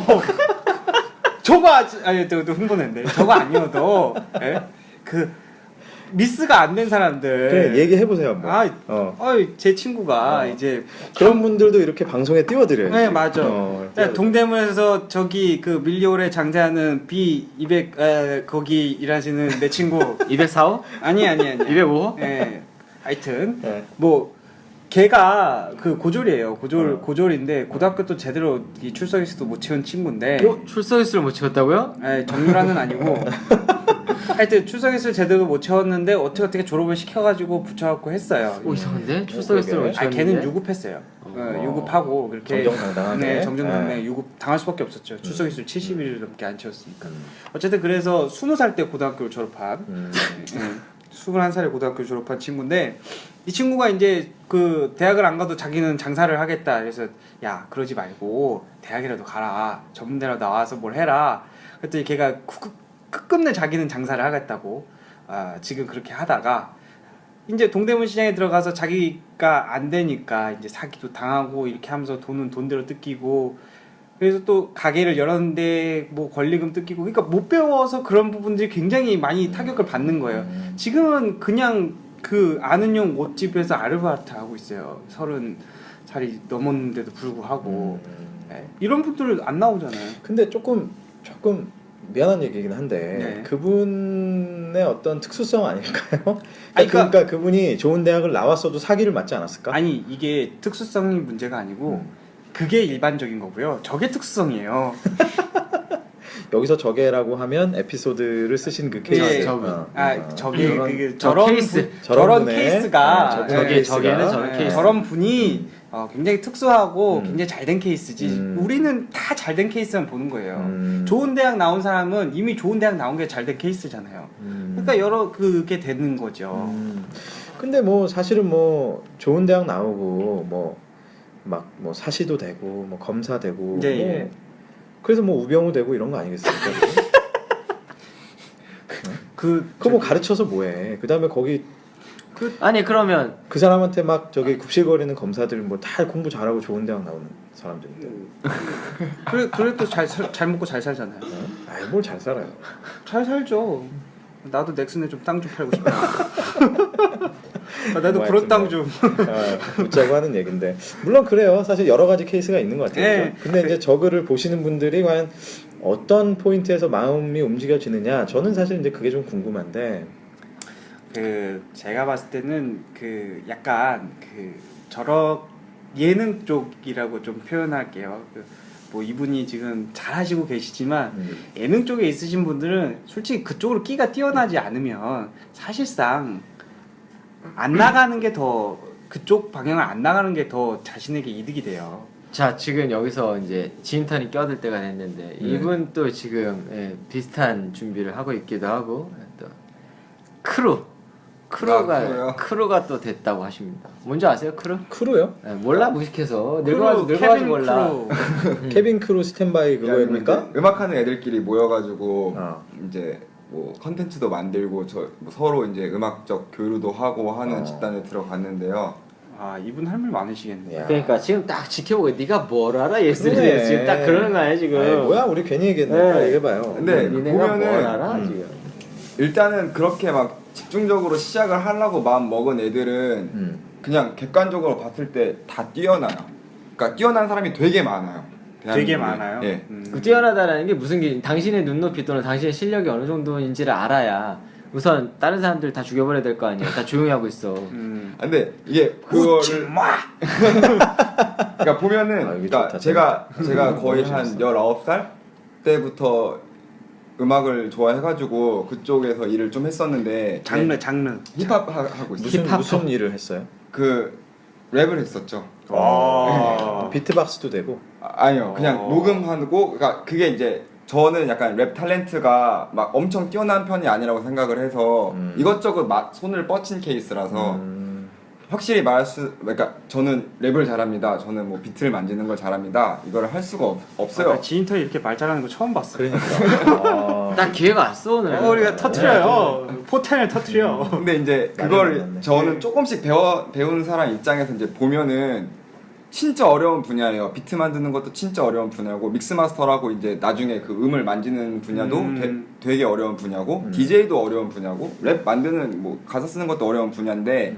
저거 또 흥분했네. 저거 아니어도 그 미스가 안 된 사람들. 그래 얘기해 보세요 한번. 제 친구가 이제 그런 분들도 이렇게 방송에 띄워드려요. 네 맞아. 동대문에서 저기 그 밀리오레 장사하는 B200 거기 일하시는 내 친구 204호? 아니 205호? 예. 하여튼 네. 뭐 걔가 그 고졸이에요. 고졸인데 고등학교 또 제대로 이 출석 횟수도 못 채운 친구인데 출석 횟수를 못 찍었다고요? 정유라는 아니고 하여튼 출석일수를 제대로 못 채웠는데 어떻게 졸업을 시켜가지고 붙여갖고 했어요. 오 이상한데 출석일수를 그러게. 못 아 채웠는데. 걔는 유급했어요. 유급하고 그렇게 정정당당하게. 네, 정정당당하게 네. 유급 당할 수밖에 없었죠. 출석일수 70일 넘게 안 채웠으니까. 어쨌든 그래서 20살 때 고등학교를 졸업한 21살에 고등학교 졸업한 친구인데 이 친구가 이제 그 대학을 안 가도 자기는 장사를 하겠다. 그래서 야 그러지 말고 대학이라도 가라. 전문대라도 나와서 뭘 해라. 그랬더니 걔가 끝끝내 자기는 장사를 하겠다고 지금 그렇게 하다가 이제 동대문 시장에 들어가서 자기가 안 되니까 이제 사기도 당하고 이렇게 하면서 돈은 돈대로 뜯기고 그래서 또 가게를 열었는데 뭐 권리금 뜯기고 그러니까 못 배워서 그런 부분들이 굉장히 많이 타격을 받는 거예요. 지금은 그냥 그 아는 형 옷집에서 아르바이트 하고 있어요. 30살이 넘었는데도 불구하고 네. 이런 분들 안 나오잖아요. 근데 조금 미안한 얘기긴 한데 네. 그분의 어떤 특수성 아닐까요? 아니, 그러니까 그분이 좋은 대학을 나왔어도 사기를 맞지 않았을까? 아니 이게 특수성이 문제가 아니고 그게 일반적인 거고요. 저게 특수성이에요. 여기서 저게라고 하면 에피소드를 쓰신 그 케이스. 저게 저런- 그게 저 저런 케이스. 저런 분의- 케이스가 저런 케이스가 저게는 저런 케이스. 저런 분이 굉장히 특수하고 음. 굉장히 잘된 케이스지. 우리는 다 잘된 케이스만 보는 거예요. 좋은 대학 나온 사람은 이미 좋은 대학 나온 게 잘된 케이스잖아요. 그러니까 여러 그게 되는 거죠. 근데 뭐 사실은 뭐 좋은 대학 나오고 뭐 막 뭐 사시도 되고 뭐 검사 되고 네, 뭐 예. 그래서 뭐 우병우 되고 이런 거 아니겠습니까? 그거 뭐 가르쳐서 뭐해? 그 다음에 거기 아니 그러면 그 사람한테 막 저기 굽실거리는 검사들 뭐 다 공부 잘하고 좋은 대학 나오는 사람들인데. 그래도 잘 먹고 잘 살잖아요. 아이 뭘 잘 살아요. 잘 살죠. 나도 넥슨에 좀 땅 좀 팔고 싶다. 나도 뭐 그런 땅 하여튼 좀. 웃자고 하는 얘긴데 물론 그래요. 사실 여러 가지 케이스가 있는 것 같아요. 네. 그죠? 근데 이제 저글을 보시는 분들이 과연 어떤 포인트에서 마음이 움직여지느냐 저는 사실 이제 그게 좀 궁금한데 그 제가 봤을 때는 그 약간 그 저런 예능 쪽이라고 좀 표현할게요. 뭐 이분이 지금 잘하시고 계시지만 예능 쪽에 있으신 분들은 솔직히 그쪽으로 끼가 뛰어나지 않으면 사실상 안 나가는 게 더 그쪽 방향을 안 나가는 게 더 자신에게 이득이 돼요. 자 지금 여기서 이제 지인턴이 껴들 때가 됐는데 이분 또 지금 비슷한 준비를 하고 있기도 하고 또 크루요? 크루가 또 됐다고 하십니다. 뭔지 아세요 크루? 크루요? 네, 몰라 무식해서 늙어가지고 몰라. 케빈 크루 스탠바이 그거입니까? 음악하는 애들끼리 모여가지고 어. 이제 뭐 컨텐츠도 만들고 뭐 서로 이제 음악적 교류도 하고 하는 집단에 들어갔는데요. 아 이분 할 말 많으시겠네. 야. 그러니까 지금 딱 지켜보고 네가 뭘 알아 예술에 그래. 대해서 지금 딱 그러는 거 아니야 지금. 아이, 뭐야 우리 괜히 얘기했네. 네. 빨리 얘기해봐요. 근데 니네가 뭘 보면은 알아 지금. 일단은 그렇게 막 집중적으로 시작을 하려고 마음 먹은 애들은 그냥 객관적으로 봤을 때 다 뛰어나요. 그러니까 뛰어난 사람이 되게 많아요. 되게 대한민국에. 많아요. 예. 그 뛰어나다라는 게 무슨 게 당신의 눈높이 또는 당신의 실력이 어느 정도인지를 알아야 우선 다른 사람들 다 죽여버려야 될 거 아니야. 다 조용히 하고 있어. 근데 이게 그거를 그러니까 보면은 아, 이게 그러니까 좋다, 제가 거의 너무 한 재밌어. 19살 때부터 음악을 좋아해가지고 그쪽에서 일을 좀 했었는데 장르 힙합 하고 있어요. 무슨 일을 했어요? 그 랩을 했었죠. 비트박스도 되고. 아니요, 그냥 녹음하고 그러니까 그게 이제 저는 약간 랩 탤런트가 막 엄청 뛰어난 편이 아니라고 생각을 해서 이것저것 손을 뻗친 케이스라서 확실히 그러니까 저는 랩을 잘합니다. 저는 뭐 비트를 만지는 걸 잘합니다. 이걸 할 수가 없어요. 나 지인턴이 이렇게 말 잘하는 거 처음 봤어. 그러니까. 딱 기회가 왔어 오늘. 우리가 터트려요. 포탄을 터트려. 근데 이제 많이 그걸 만났네. 저는 조금씩 배우는 사람 입장에서 이제 보면은 진짜 어려운 분야예요. 비트 만드는 것도 진짜 어려운 분야고 믹스 마스터라고 이제 나중에 그 음을 만지는 분야도 되게 어려운 분야고 DJ도 어려운 분야고 랩 만드는 뭐 가사 쓰는 것도 어려운 분야인데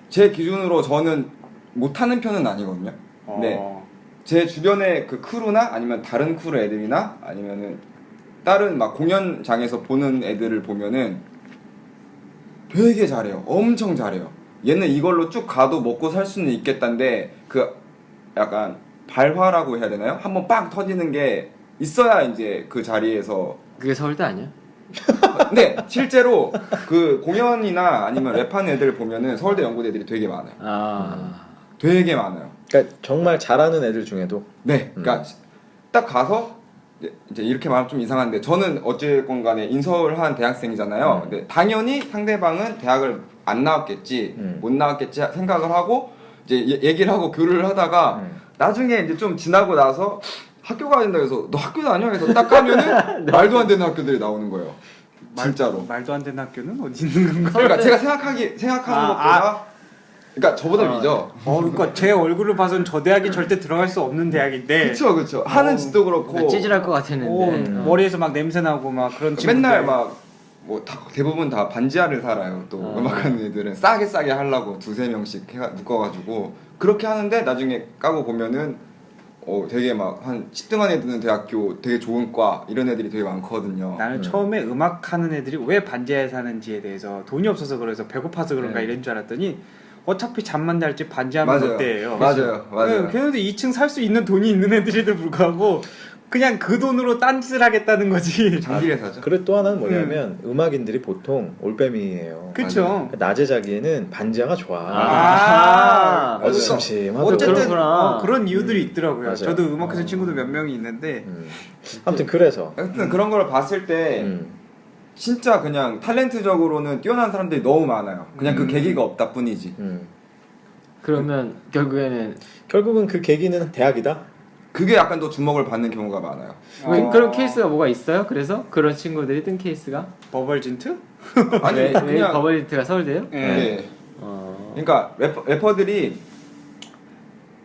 제 기준으로 저는 못하는 편은 아니거든요. 근데 제 주변에 그 크루나 아니면 다른 크루 애들이나 아니면은 다른 막 공연장에서 보는 애들을 보면은 되게 잘해요. 엄청 잘해요. 얘는 이걸로 쭉 가도 먹고 살 수는 있겠다는데 그 약간 발화라고 해야 되나요? 한번 빵 터지는 게 있어야 이제 그 자리에서 그게 서울대 아니야? 근데 실제로 그 공연이나 아니면 랩하는 애들 보면은 서울대 연구대 애들이 되게 많아요. 되게 많아요. 그러니까 정말 잘하는 애들 중에도 네, 그러니까 딱 가서 이제 이렇게 말하면 좀 이상한데 저는 어쨌건 간에 인서울 한 대학생이잖아요. 근데 당연히 상대방은 대학을 안 나왔겠지, 못 나왔겠지 생각을 하고 이제 얘기를 하고 교류를 하다가 나중에 이제 좀 지나고 나서 학교 가야 된다 해서 너 학교 다녀? 해서 딱 가면은 말도 안 되는 학교들이 나오는 거예요. 진짜로. 말도 안 되는 학교는 어디 있는 건가? 그러니까 제가 생각하는 것보다 그러니까 저보다 위죠. 그러니까 제 얼굴을 봐서는 저 대학이 절대 들어갈 수 없는 대학인데. 그렇죠. 하는 짓도 그렇고 찌질할 것 같았는데. 머리에서 막 냄새 나고 막 그런 맨날 막 뭐 대부분 다 반지하를 살아요. 또 음악하는 애들은 싸게 하려고 두세 명씩 묶어가지고 그렇게 하는데 나중에 까고 보면은 되게 막 한 10등 안에 드는 대학교 되게 좋은 과 이런 애들이 되게 많거든요. 나는 처음에 음악하는 애들이 왜 반지하에 사는지에 대해서 돈이 없어서 그래서 배고파서 그런가 이런 줄 알았더니 어차피 잠만 잘지 반지하면 맞아요. 어때요? 맞아요. 걔네들 2층 살 수 있는 돈이 있는 애들에도 불구하고 그냥 그 돈으로 딴짓을 하겠다는 거지. 장비를 사죠. 그리고 또 하나는 뭐냐면 음악인들이 보통 올빼미예요. 그쵸. 낮에 자기에는 반지하가 좋아. 맞아요. 심심하고. 어쨌든 그렇구나. 그런 이유들이 있더라고요. 맞아요. 저도 음악하는 친구도 몇 명이 있는데 아무튼 그래서 하여튼 그런 걸 봤을 때 진짜 그냥 탤런트적으로는 뛰어난 사람들이 너무 많아요. 그냥 그 계기가 없다 뿐이지. 그러면 결국은 그 계기는 대학이다. 그게 약간 더 주목을 받는 경우가 많아요. 그런 케이스가 뭐가 있어요? 그래서 그런 친구들이 뜬 케이스가? 버벌진트? 아니 왜 그냥 버벌리트가 서울대요? 네. 그러니까 래퍼들이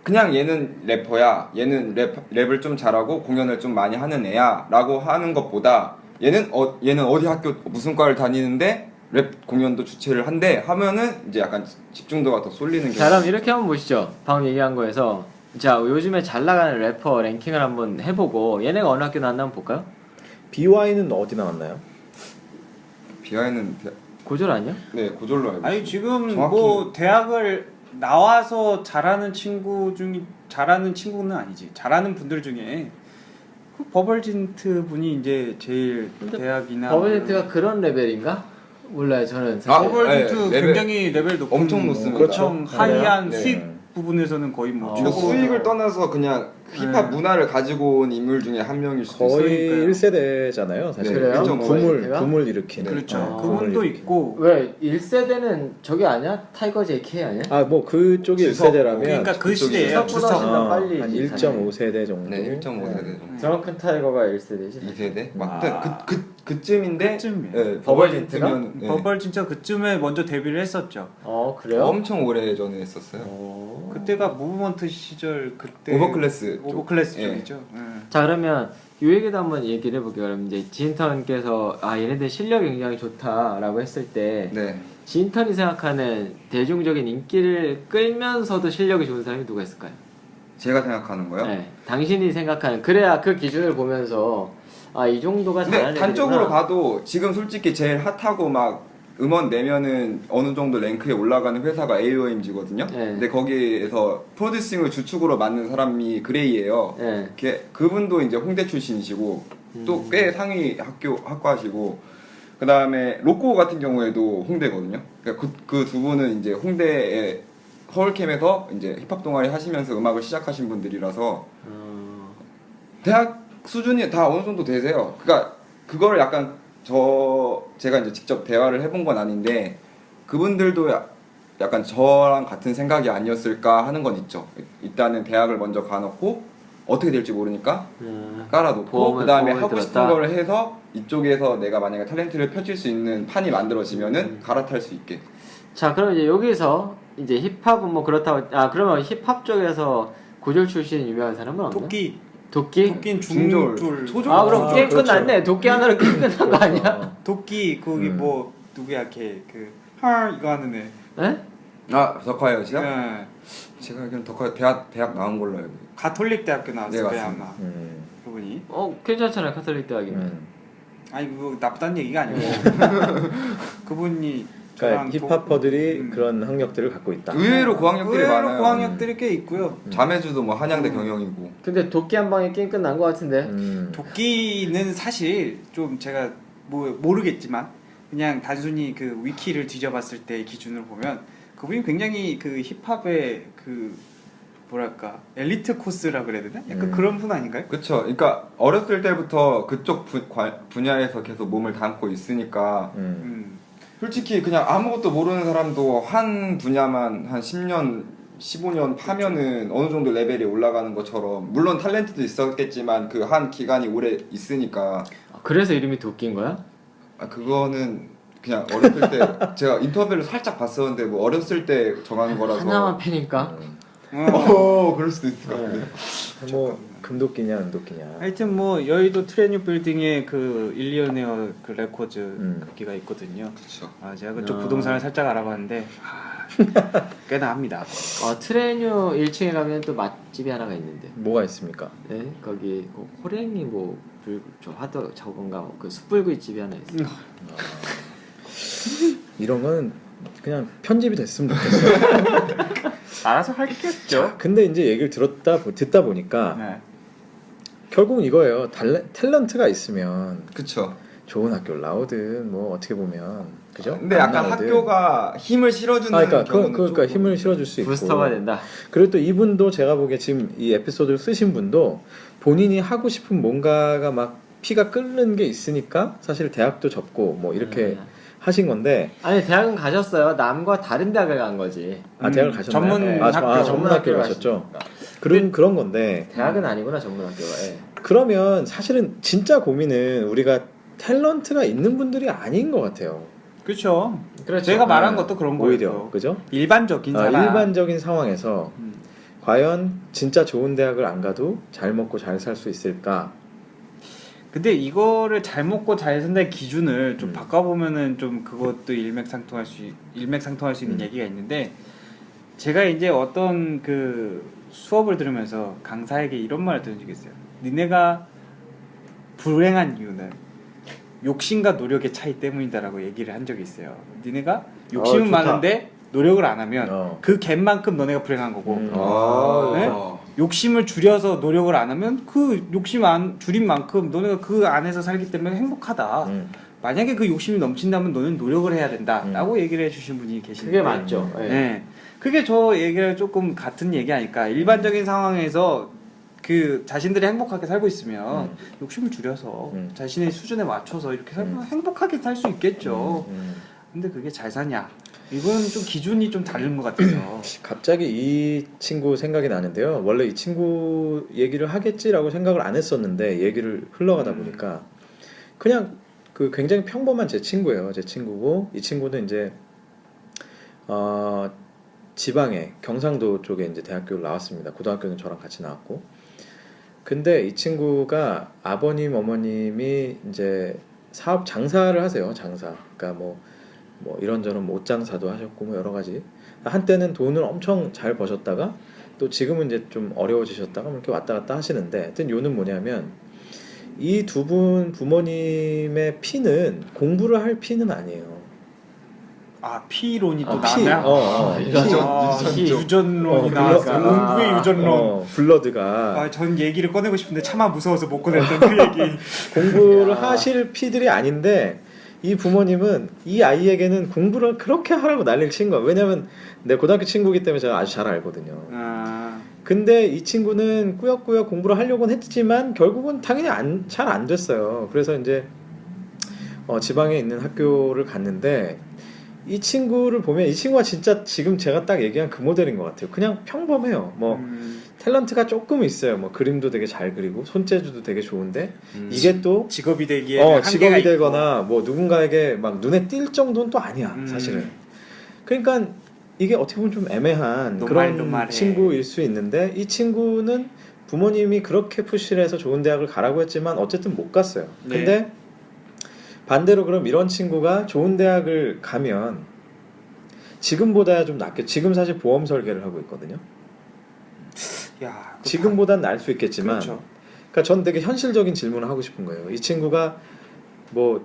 그냥 얘는 래퍼야, 얘는 랩을 좀 잘하고 공연을 좀 많이 하는 애야라고 하는 것보다 얘는 어디 학교 무슨 과를 다니는데 랩 공연도 주최를 한대 하면은 이제 약간 집중도가 더 쏠리는 자, 그럼 이렇게 한번 보시죠. 방금 얘기한 거에서 자, 요즘에 잘 나가는 래퍼 랭킹을 한번 해보고 얘네가 어느 학교 나왔나 한번 볼까요? BY는 어디 나왔나요? 비하에는 고졸 아니야? 네 고졸로 알고 아니 지금 정확히- 뭐 대학을 나와서 잘하는 친구는 아니지. 잘하는 분들 중에 그 버벌진트 분이 이제 제일 근데 대학이나 버벌리트가 그런 레벨인가? 몰라요. 저는 사실. 버벌진트 네, 굉장히 레벨 높은 엄청 높습니다. 그렇죠. 하이한 네. 수익 부분에서는 거의 뭐 이거 최고. 수익을 떠나서 그냥 힙합 문화를 가지고 온 인물 중에 한 명일 수도 있어요. 거의 있으니까요. 1세대잖아요. 사실. 네, 그래요? 붐을 일으킨. 그렇죠. 아. 그분도 있고. 왜 1세대는 저기 아니야? 타이거 JK 아니야? 뭐 그쪽이 주석. 1세대라면 그러니까 그 시대예요. 주석. 주석. 아. 빨리 한 이제 1.5세대 정도. 네, 1.5세대 정도. 드렁큰 타이거가 1세대지. 2세대? 막 그쯤인데 그쯤이에요. 네, 버벌진트가? 버벌진트면, 네. 버벌 진짜 그쯤에 먼저 데뷔를 했었죠. 그래요? 엄청 오래 전에 했었어요. 그때가 무브먼트 시절 그때 오버클래스 쪽. 오버클래스 예. 쪽이죠. 자, 그러면 이 얘기도 한번 얘기를 해볼게요. 그럼 이제 지인턴께서 얘네들 실력이 굉장히 좋다라고 했을 때 네. 지인턴이 생각하는 대중적인 인기를 끌면서도 실력이 좋은 사람이 누가 있을까요? 제가 생각하는 거요. 네, 당신이 생각하는 그래야 그 기준을 보면서 이 정도가 근데 잘하는 단적으로 애들이구나. 봐도 지금 솔직히 제일 핫하고 막 음원 내면은 어느 정도 랭크에 올라가는 회사가 AOMG거든요. 네. 근데 거기에서 프로듀싱을 주축으로 맡는 사람이 그레이예요. 네. 그분도 이제 홍대 출신이시고 또 꽤 상위 학과시고 그 다음에 로꼬 같은 경우에도 홍대거든요. 그러니까 그 두 분은 이제 홍대에 서울캠에서 이제 힙합 동아리 하시면서 음악을 시작하신 분들이라서 대학 수준이 다 어느 정도 되세요. 그러니까 그걸 약간 제가 이제 직접 대화를 해본 건 아닌데 그분들도 약간 저랑 같은 생각이 아니었을까 하는 건 있죠. 일단은 대학을 먼저 가놓고 어떻게 될지 모르니까 깔아놓고 그 다음에 하고 싶은 걸 해서 이쪽에서 내가 만약에 탤런트를 펼칠 수 있는 판이 만들어지면은 갈아탈 수 있게. 자, 그럼 이제 여기서 이제 힙합은 뭐 그렇다고 그러면 힙합 쪽에서 고졸 출신 유명한 사람은 없나? 도끼. 도끼? 중졸. 초졸. 그럼 게임 그렇죠. 끝났네. 도끼 하나로 게임 끝난 거 아니야? 도끼 거기 뭐 누구야 걔 이거 하는 애. 네? 덕화예요, 씨가? 네. 제가 알기로는 덕화 대학 나온 걸로 알고. 가톨릭 대학교 나왔을 네, 거야 맞습니다. 아마. 음. 그분이. 괜찮잖아요. 카톨릭 대학이면. 아니 그거 나쁘다는 얘기가 아니고 그분이 그러니까 저랑 힙합퍼들이 그런 학력들을 갖고 있다. 의외로 고학력들이 의외로 많아요. 고학력들이 꽤 있고요. 자매주도 뭐 한양대 경영이고. 근데 도끼 한 방에 게임 끝난 거 같은데. 도끼는 사실 좀 제가 뭐 모르겠지만 그냥 단순히 그 위키를 뒤져봤을 때 기준으로 보면 그분이 굉장히 그 힙합의 그 뭐랄까 엘리트 코스라 그래야 되나? 약간 그런 분 아닌가요? 그쵸. 그러니까 어렸을 때부터 그쪽 분야에서 계속 몸을 담고 있으니까 솔직히 그냥 아무것도 모르는 사람도 한 분야만 한 10년, 15년 파면은 어느 정도 레벨이 올라가는 것처럼 물론 탤런트도 있었겠지만 그 한 기간이 오래 있으니까 그래서 이름이 도끼인 거야? 그거는 그냥 어렸을 때 제가 인터뷰를 살짝 봤었는데 뭐 어렸을 때 정한 거라서 하나만 패니까. 그럴 수도 있을 것 같은데. 뭐 금도끼냐 은도끼냐. 하여튼 뭐 여의도 트레뉴 빌딩에 그 일리어네어 그 레코드 거기가 있거든요. 그렇죠. 제가 그쪽 부동산을 살짝 알아봤는데 꽤나 합니다. 트레뉴 1층에 가면 또 맛집이 하나가 있는데. 뭐가 있습니까? 네, 거기 그 호랭이 뭐 저 하도 저건가 그 숯불구이 집이 하나 있어요. 이런 건 그냥 편집이 됐으면 좋겠어요. 알아서 할겠죠. 근데 이제 얘기를 듣다 보니까 네. 결국은 이거예요. 탤런트가 있으면 그쵸. 좋은 학교를 나오든 뭐 어떻게 보면 그죠? 근데 안 약간 나오든. 학교가 힘을 실어주는 그러니까 경우는 그러니까 조금 힘을 실어줄 수 있고. 부스터가 된다. 그리고 또 이분도 제가 보기에 지금 이 에피소드를 쓰신 분도 본인이 하고 싶은 뭔가가 막 피가 끓는 게 있으니까 사실 대학도 접고 뭐 이렇게 하신 건데. 아니 대학은 가셨어요. 남과 다른 대학을 간 거지. 대학을 가셨나요? 전문 학교 전문 학교를 가셨죠. 그런 건데. 대학은 아니구나 전문학교가. 예. 그러면 사실은 진짜 고민은 우리가 탤런트가 있는 분들이 아닌 것 같아요. 그렇죠. 그렇죠. 제가 말한 것도 그런 오히려 거예요. 그죠? 일반적인 사람. 일반적인 상황에서 과연 진짜 좋은 대학을 안 가도 잘 먹고 잘 살 수 있을까? 근데 이거를 잘 먹고 잘 산다의 기준을 좀 바꿔보면은 좀 그것도 일맥상통할 수 있는 얘기가 있는데, 제가 이제 어떤 그 수업을 들으면서 강사에게 이런 말을 들은 적이 있어요. 니네가 불행한 이유는 욕심과 노력의 차이 때문이다라고 얘기를 한 적이 있어요. 니네가 욕심은 좋다. 많은데 노력을 안 하면 그 갭만큼 너네가 불행한 거고, 네? 욕심을 줄여서 노력을 안 하면 그 욕심 줄인 만큼 너네가 그 안에서 살기 때문에 행복하다. 만약에 그 욕심이 넘친다면 너는 노력을 해야 된다라고 얘기를 해주신 분이 계신데, 그게 맞죠. 예. 네. 그게 저 얘기랑 조금 같은 얘기 아닐까. 일반적인 상황에서 그 자신들이 행복하게 살고 있으면 욕심을 줄여서 자신의 수준에 맞춰서 이렇게 살면 행복하게 살 수 있겠죠. 근데 그게 잘 사냐? 이건 좀 기준이 좀 다른 것 같아서. 갑자기 이 친구 생각이 나는데요. 원래 이 친구 얘기를 하겠지라고 생각을 안 했었는데 얘기를 흘러가다 보니까 그냥 그 굉장히 평범한 제 친구예요. 제 친구고, 이 친구는 이제 지방에 경상도 쪽에 이제 대학교를 나왔습니다. 고등학교는 저랑 같이 나왔고. 근데 이 친구가 아버님 어머님이 이제 사업 장사를 하세요. 장사. 그러니까 뭐 이런저런 뭐 옷장사도 하셨고 뭐 여러 가지. 한때는 돈을 엄청 잘 버셨다가 또 지금은 이제 좀 어려워지셨다가 이렇게 왔다 갔다 하시는데, 하여튼 요는 뭐냐면 이 두 분 부모님의 피는 공부를 할 피는 아니에요. 피론이 또 피. 나오나? 유전론이 나왔어. 공부의 유전론. 블러드가. 전 얘기를 꺼내고 싶은데 차마 무서워서 못 꺼냈던 그 얘기. 공부를 하실 피들이 아닌데 이 부모님은 이 아이에게는 공부를 그렇게 하라고 난리를 친 거야. 왜냐면 내 고등학교 친구이기 때문에 제가 아주 잘 알거든요. 근데 이 친구는 꾸역꾸역 공부를 하려고는 했지만 결국은 당연히 잘 안 됐어요. 그래서 이제 지방에 있는 학교를 갔는데, 이 친구를 보면 이 친구가 진짜 지금 제가 딱 얘기한 그 모델인 것 같아요. 그냥 평범해요. 뭐 탤런트가 조금 있어요. 뭐 그림도 되게 잘 그리고 손재주도 되게 좋은데 이게 또 직업이 되기에 직업이 되거나 뭐 누군가에게 막 눈에 띌 정도는 또 아니야. 사실은. 그러니까 이게 어떻게 보면 좀 애매한 그런 친구일 수 있는데, 이 친구는 부모님이 그렇게 푸시를 해서 좋은 대학을 가라고 했지만 어쨌든 못 갔어요. 근데 반대로 그럼 이런 친구가 좋은 대학을 가면 지금보다 좀 낫겠죠. 지금 사실 보험 설계를 하고 있거든요. 지금보단 나을 수 있겠지만, 그렇죠. 그러니까 전 되게 현실적인 질문을 하고 싶은 거예요. 이 친구가 뭐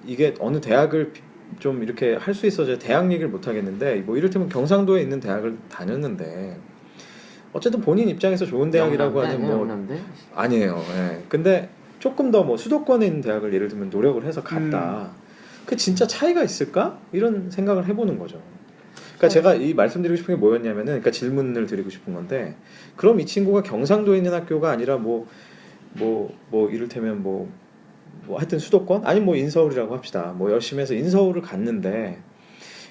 이게 어느 대학을 좀 이렇게 할 수 있어서 대학 얘기를 못 하겠는데, 뭐 이를테면 경상도에 있는 대학을 다녔는데 어쨌든 본인 입장에서 좋은 대학이라고 하는 뭐 영남대? 아니에요. 예. 근데 조금 더 뭐 수도권에 있는 대학을 예를 들면 노력을 해서 갔다. 그 진짜 차이가 있을까? 이런 생각을 해보는 거죠. 그러니까 제가 이 말씀드리고 싶은 게 뭐였냐면은, 그러니까 질문을 드리고 싶은 건데, 그럼 이 친구가 경상도에 있는 학교가 아니라 뭐 이를테면 뭐 하여튼 수도권? 아니 뭐 인서울이라고 합시다. 뭐 열심히 해서 인서울을 갔는데,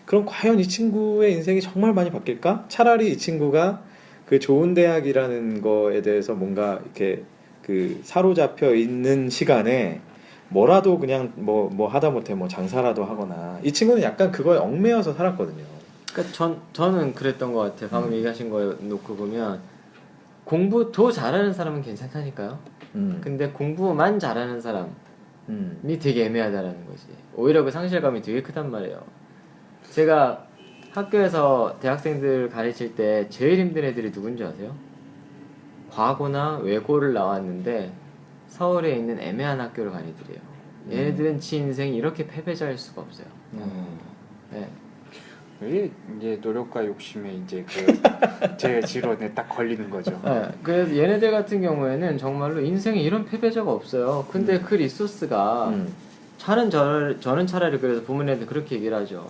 그럼 과연 이 친구의 인생이 정말 많이 바뀔까? 차라리 이 친구가 그 좋은 대학이라는 거에 대해서 뭔가 이렇게 그 사로잡혀 있는 시간에 뭐라도 그냥 뭐 하다못해 뭐 장사라도 하거나, 이 친구는 약간 그거에 얽매여서 살았거든요. 그러니까 저는 그랬던 것 같아요. 방금 얘기하신 거 놓고 보면 공부 더 잘하는 사람은 괜찮다니까요. 근데 공부만 잘하는 사람이 되게 애매하다라는 거지. 오히려 그 상실감이 되게 크단 말이에요. 제가 학교에서 대학생들 가르칠 때 제일 힘든 애들이 누군지 아세요? 과고나 외고를 나왔는데 서울에 있는 애매한 학교를 간 애들이에요. 얘네들은 지 인생이 이렇게 패배자일 수가 없어요. 네. 이게 노력과 욕심에 이제 제 지론에 딱 걸리는 거죠. 네. 그래서 얘네들 같은 경우에는 정말로 인생에 이런 패배자가 없어요. 근데 그 리소스가 저는 차라리 그래서 부모님한테 그렇게 얘기를 하죠.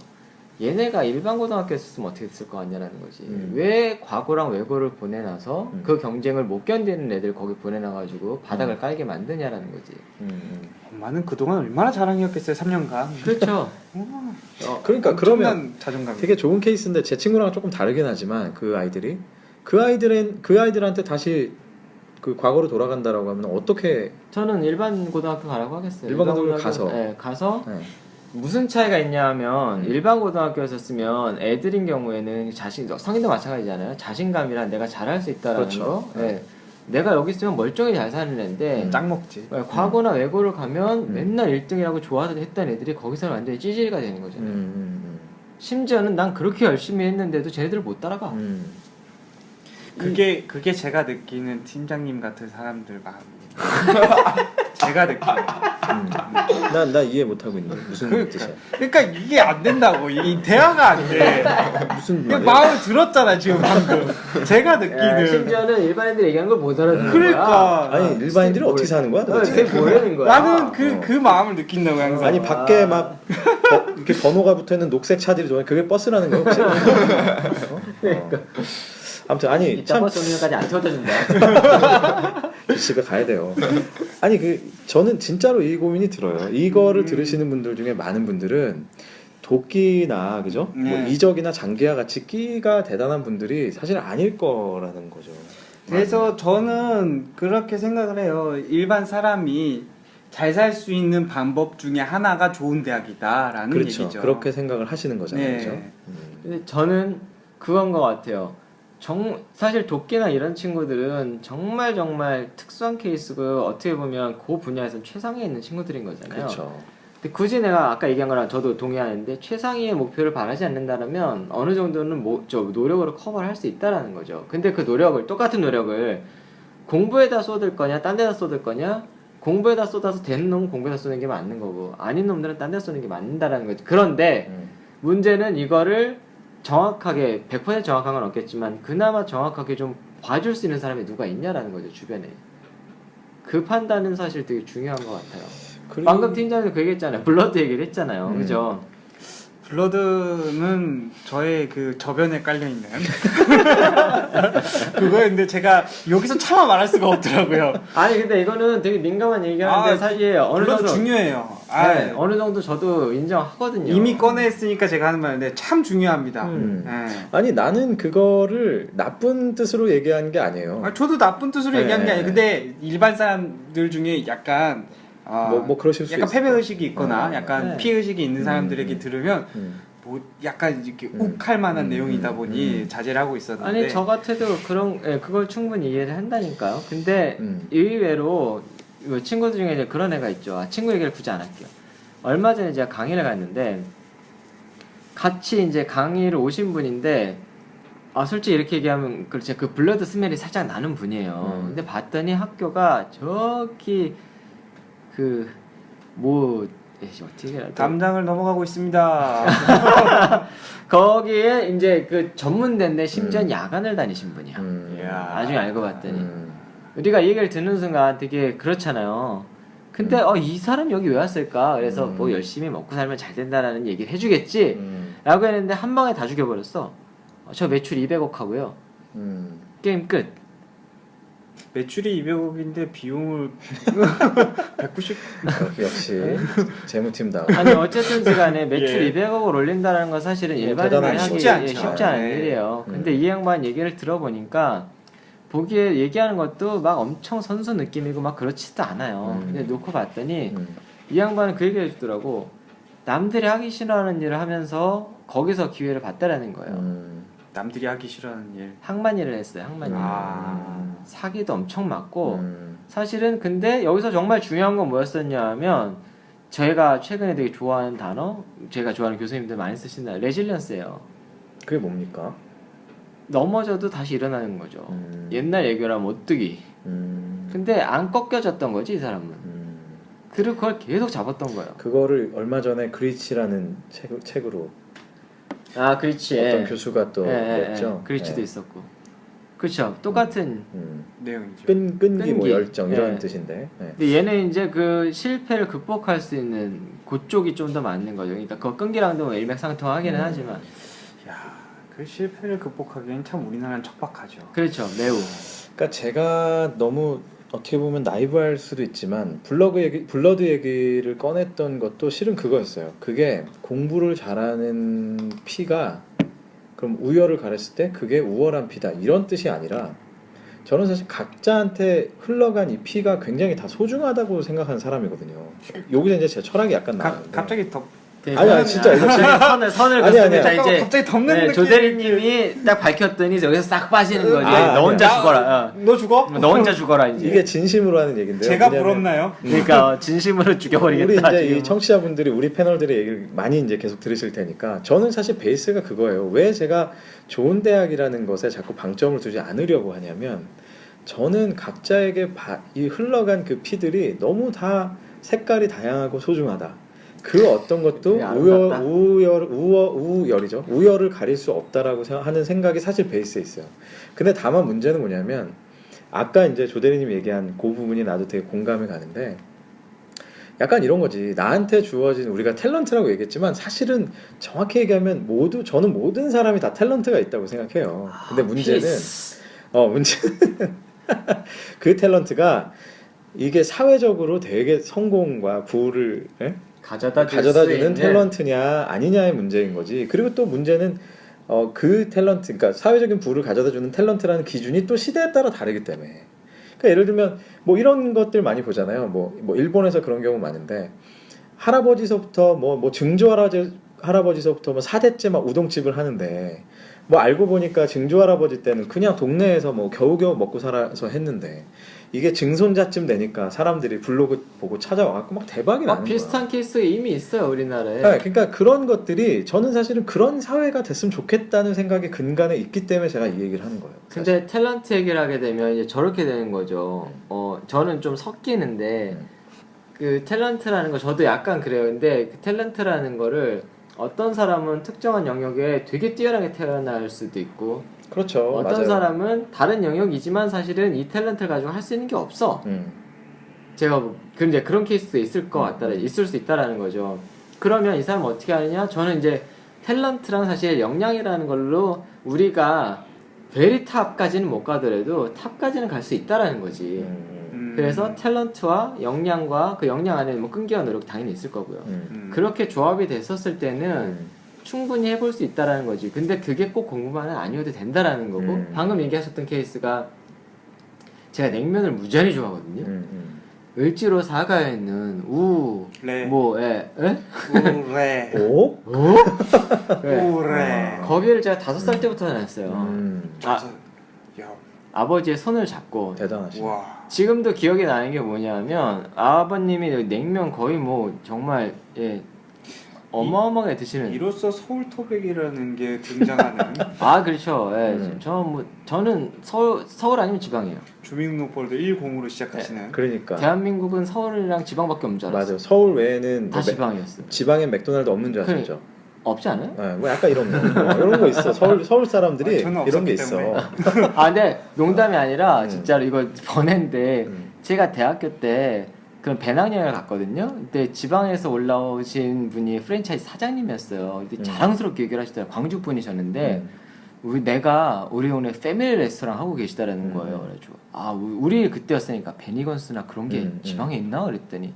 얘네가 일반 고등학교에 있었으면 어떻게 됐을 것 같냐라는 거지. 왜 과고랑 외고를 보내놔서 그 경쟁을 못 견디는 애들 거기 보내놔가지고 바닥을 깔게 만드냐라는 거지. 엄마는 그동안 얼마나 자랑이었겠어요, 3년간. 그렇죠. 그러니까 그러면 자존감. 되게 좋은 케이스인데, 제 친구랑 조금 다르긴 하지만 그 아이들한테 다시 그 과거로 돌아간다라고 하면 어떻게? 저는 일반 고등학교 가라고 하겠어요. 일반 고등학교 가서? 네, 가서 네. 무슨 차이가 있냐면 일반 고등학교였었으면 애들인 경우에는 성인도 마찬가지잖아요. 자신감이란 내가 잘할 수 있다라는 그렇죠. 거. 네. 내가 여기 있으면 멀쩡히 잘 사는 애인데 짱 먹지. 과거나 외고를 가면 맨날 1등이라고 좋아서 했던 애들이 거기서는 완전히 찌질이가 되는 거잖아요. 심지어는 난 그렇게 열심히 했는데도 쟤네들을 못 따라가. 그게 제가 느끼는 팀장님 같은 사람들 마음입니다. 제가 느끼는. 나 이해 못 하고 있는 무슨 뜻이야? 그러니까 이게 안 된다고. 이 대화가 안 돼. 무슨 그 말이야? 마음을 들었잖아 지금 방금. 제가 느끼는. 심지어는 일반인들이 얘기하는 걸 못 알아듣는 거야. 그러니까. 아니 일반인들이 어떻게 사는 거야 도대체? 그게 뭐라는 거야? 나는 그 마음을 느낀다고 항상. 아니 밖에 막 이렇게 번호가 붙어있는 녹색 차들이 좋아해. 그게 버스라는 거야 혹시? 그러니까. 아무튼 아니 이따 버스 운전까지 안 태워준다. 집에 가야 돼요. 아니 저는 진짜로 이 고민이 들어요. 이거를 들으시는 분들 중에 많은 분들은 도끼나 그죠? 뭐 이적이나 장기와 같이 끼가 대단한 분들이 사실 아닐 거라는 거죠. 그래서 저는 그렇게 생각을 해요. 일반 사람이 잘 살 수 있는 방법 중에 하나가 좋은 대학이다라는 그렇죠. 얘기죠. 그렇게 생각을 하시는 거잖아요. 네. 그죠? 근데 저는 그건 것 같아요. 사실 도끼나 이런 친구들은 정말 특수한 케이스고 어떻게 보면 그 분야에서 최상위에 있는 친구들인 거잖아요. 그렇죠. 근데 굳이 내가 아까 얘기한 거랑 저도 동의하는데 최상위의 목표를 바라지 않는다면 어느 정도는 노력으로 커버를 할 수 있다라는 거죠. 근데 그 똑같은 노력을 공부에다 쏟을 거냐 딴 데다 쏟을 거냐, 공부에다 쏟아서 되는 놈은 공부에다 쏟는 게 맞는 거고 아닌 놈들은 딴 데다 쏟는 게 맞는다라는 거죠. 그런데 문제는 이거를 정확하게 100% 정확한 건 없겠지만 그나마 정확하게 좀 봐줄 수 있는 사람이 누가 있냐라는 거죠, 주변에. 그 판단은 사실 되게 중요한 것 같아요. 방금 팀장님 그 얘기했잖아요. 블러드 얘기를 했잖아요. 그죠? 블러드는 저의 그 저변에 깔려있는 그거였는데 제가 여기서 차마 말할 수가 없더라고요. 아니 근데 이거는 되게 민감한 얘기하는데 사실 어느 블러드 정도 중요해요. 네, 어느 정도 저도 인정하거든요. 이미 꺼냈으니까 제가 하는 말인데 참 중요합니다. 네. 아니 나는 그거를 나쁜 뜻으로 얘기한 게 아니에요. 저도 나쁜 뜻으로 네. 얘기한 게 아니에요. 근데 일반 사람들 중에 약간 뭐 그러실 수 약간 있을 패배 의식이 있거나 약간 네. 피해 의식이 있는 사람들에게 들으면 뭐 약간 이렇게 욱할 만한 내용이다 보니 자제를 하고 있었는데 아니 저 같아도 그걸 충분히 이해를 한다니까요. 근데 의외로 친구들 중에 이제 그런 애가 있죠. 친구 얘기를 굳이 안 할게요. 얼마 전에 제가 강의를 갔는데 같이 이제 강의를 오신 분인데 솔직히 이렇게 얘기하면 그렇죠. 그 블러드 스멜이 살짝 나는 분이에요. 근데 봤더니 학교가 저기 어떻게 해야 돼? 담장을 넘어가고 있습니다. 거기에 이제 그 전문대인데 심지어 야간을 다니신 분이야. 이야. 나중에 알고 봤더니 우리가 이 얘기를 듣는 순간 되게 그렇잖아요. 근데 이 사람이 여기 왜 왔을까? 그래서 뭐 열심히 먹고 살면 잘 된다라는 얘기를 해주겠지 라고 했는데 한 방에 다 죽여버렸어. 저 매출 200억 하고요. 게임 끝. 매출이 200억인데 비용을 190. 역시 재무팀다. 아니 어쨌든 간에 매출 예. 200억을 올린다는 건 사실은 일반인이 대단한 하기 쉽지 않죠. 쉽지 않은 네. 일이에요. 근데 이 양반 얘기를 들어보니까 보기에 얘기하는 것도 막 엄청 선수 느낌이고 막 그렇지도 않아요. 근데 놓고 봤더니 이 양반은 그 얘기 해주더라고. 남들이 하기 싫어하는 일을 하면서 거기서 기회를 봤다라는 거예요. 남들이 하기 싫어하는 일. 항만일을 했어요. 항만일. 사기도 엄청 맞고 사실은 근데 여기서 정말 중요한 건 뭐였었냐 하면 제가 최근에 되게 좋아하는 단어, 제가 좋아하는 교수님들 많이 쓰시는 단어, 레질리언스예요. 그게 뭡니까? 넘어져도 다시 일어나는 거죠. 옛날 얘기로 하면 오뚜기. 근데 안 꺾여졌던 거지 이 사람은. 그리고 그걸 계속 잡았던 거예요. 그거를 얼마 전에 그리치라는 책으로 아 그렇지. 어떤 교수가 또 냈죠. 그리치도 예. 있었고. 그렇죠. 똑같은. 내용이죠. 끈기 뭐 끈기. 열정 이런 예. 뜻인데. 예. 근데 얘는 이제 그 실패를 극복할 수 있는 그쪽이 좀 더 맞는 거죠. 그러니까 그 끈기랑도 뭐 일맥상통하기는 하지만. 야, 그 실패를 극복하기엔 참 우리나라는 척박하죠. 그렇죠. 매우. 그러니까 제가 너무 어떻게 보면 나이브할 수도 있지만 블러드 얘기를 꺼냈던 것도 실은 그거였어요. 그게 공부를 잘하는 피가 그럼 우열을 가렸을 때 그게 우월한 피다 이런 뜻이 아니라 저는 사실 각자한테 흘러간 이 피가 굉장히 다 소중하다고 생각하는 사람이거든요. 여기서 이제 제 철학이 약간 나왔는데 갑자기 더 아니야 진짜 이거 지금 선을 아니야, 긋습니다. 아니야. 이제 갑자기 덮는 네, 느낌. 조대리님이 딱 밝혔더니 여기서 싹 빠지는 거지. 아, 너 혼자 아니야. 죽어라. 너 죽어? 너 혼자 죽어라 이제. 이게 진심으로 하는 얘기인데요. 제가 왜냐면 불었나요? 그러니까 진심으로 죽여버리겠다. 우리 이제 지금. 이 청취자분들이 우리 패널들의 얘기를 많이 이제 계속 들으실 테니까 저는 사실 베이스가 그거예요. 왜 제가 좋은 대학이라는 것에 자꾸 방점을 두지 않으려고 하냐면 저는 각자에게 이 흘러간 그 피들이 너무 다 색깔이 다양하고 소중하다. 그 어떤 것도 되게 아름답다. 우열이죠. 우열을 가릴 수 없다라고 하는 생각이 사실 베이스에 있어요. 근데 다만 문제는 뭐냐면 아까 이제 조대리님 얘기한 그 부분이 나도 되게 공감이 가는데 약간 이런 거지. 나한테 주어진 우리가 탤런트라고 얘기했지만 사실은 정확히 얘기하면 저는 모든 사람이 다 탤런트가 있다고 생각해요. 근데 문제는 문제는 그 탤런트가 이게 사회적으로 되게 성공과 부를 가져다 주는 탤런트냐 아니냐의 문제인 거지. 그리고 또 문제는 그 탤런트, 그러니까 사회적인 부를 가져다 주는 탤런트라는 기준이 또 시대에 따라 다르기 때문에. 그러니까 예를 들면 뭐 이런 것들 많이 보잖아요. 뭐 일본에서 그런 경우 많은데 할아버지서부터 뭐 증조 할아버지서부터 뭐 4대째 막 우동집을 하는데 뭐 알고 보니까 증조 할아버지 때는 그냥 동네에서 뭐 겨우겨우 먹고 살아서 했는데 이게 증손자쯤 되니까 사람들이 블로그 보고 찾아와갖고 막 대박이 나는 거야. 비슷한 케이스가 이미 있어요 우리나라에. 네, 그러니까 그런 것들이 저는 사실은 그런 사회가 됐으면 좋겠다는 생각이 근간에 있기 때문에 제가 이 얘기를 하는 거예요. 근데 탤런트 얘기를 하게 되면 이제 저렇게 되는 거죠. 저는 좀 섞이는데 그 탤런트라는 거 저도 약간 그래요. 근데 그 탤런트라는 거를 어떤 사람은 특정한 영역에 되게 뛰어나게 태어날 수도 있고 그렇죠. 어떤 맞아요. 사람은 다른 영역이지만 사실은 이 탤런트를 가지고 할 수 있는 게 없어. 제가 근데 그런 케이스도 있을 것 같다, 있을 수 있다라는 거죠. 그러면 이 사람은 어떻게 하느냐? 저는 이제 탤런트랑 사실 역량이라는 걸로 우리가 베리 탑까지는 못 가더라도 탑까지는 갈 수 있다라는 거지. 그래서 탤런트와 역량과 그 역량 안에 뭐 끈기와 노력 당연히 있을 거고요. 그렇게 조합이 됐었을 때는 충분히 해볼 수 있다라는 거지. 근데 그게 꼭 공부만은 아니어도 된다라는 거고 방금 얘기하셨던 케이스가 제가 냉면을 무지하게 좋아하거든요. 을지로 사가에 있는 레. 우래 오? 우레. 거기를 제가 5살 때부터 다녔어요. 야, 아버지의 손을 잡고 대단하시네. 와. 지금도 기억이 나는 게 뭐냐면 아버님이 냉면 거의 뭐 정말 어마어마하게 드시는. 이로써 서울 토백이라는 게 등장하는 그렇죠. 저는 서울 아니면 지방이에요. 주민등록번호도 10으로 시작하시는. 그러니까 대한민국은 서울이랑 지방밖에 없는 줄 알았어요. 맞아요. 서울 외에는 다 뭐 지방이었어요. 지방엔 맥도날드 없는 줄 아셨죠? 없지 않아요? 네, 뭐 약간 이런 거 이런 거 있어. 서울 사람들이 저는 이런 게 없었기 있어. 때문에. 근데 농담이 아니라 진짜로 이거 번외인데 제가 대학교 때 그런 배낭여행을 갔거든요. 근데 지방에서 올라오신 분이 프랜차이즈 사장님이었어요. 근데 자랑스럽게 얘기를 하시더라고요. 광주 분이셨는데 내가 우리 동네 패밀리 레스토랑 하고 계시다라는 거예요. 그래가지고 아 우리 그때였으니까 베니건스나 그런 게 지방에 있나 그랬더니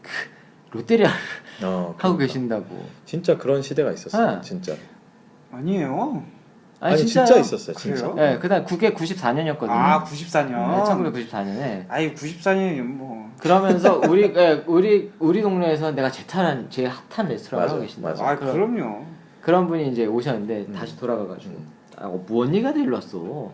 그 롯데리아를 하고 그러니까. 계신다고. 진짜 그런 시대가 있었어요. 네. 진짜. 아니에요. 아니 진짜요? 진짜 있었어요. 진짜. 그래요? 네, 그다음 그게 94년이었거든요. 아 94년. 1994년에. 아니 94년이 뭐. 그러면서 우리 동네에서 내가 제일 핫한 레스토랑을 하고 계신다. 맞아. 아 그럼요. 그런 분이 이제 오셨는데 다시 돌아가가지고 뭔 얘기가 돼 일로 왔어.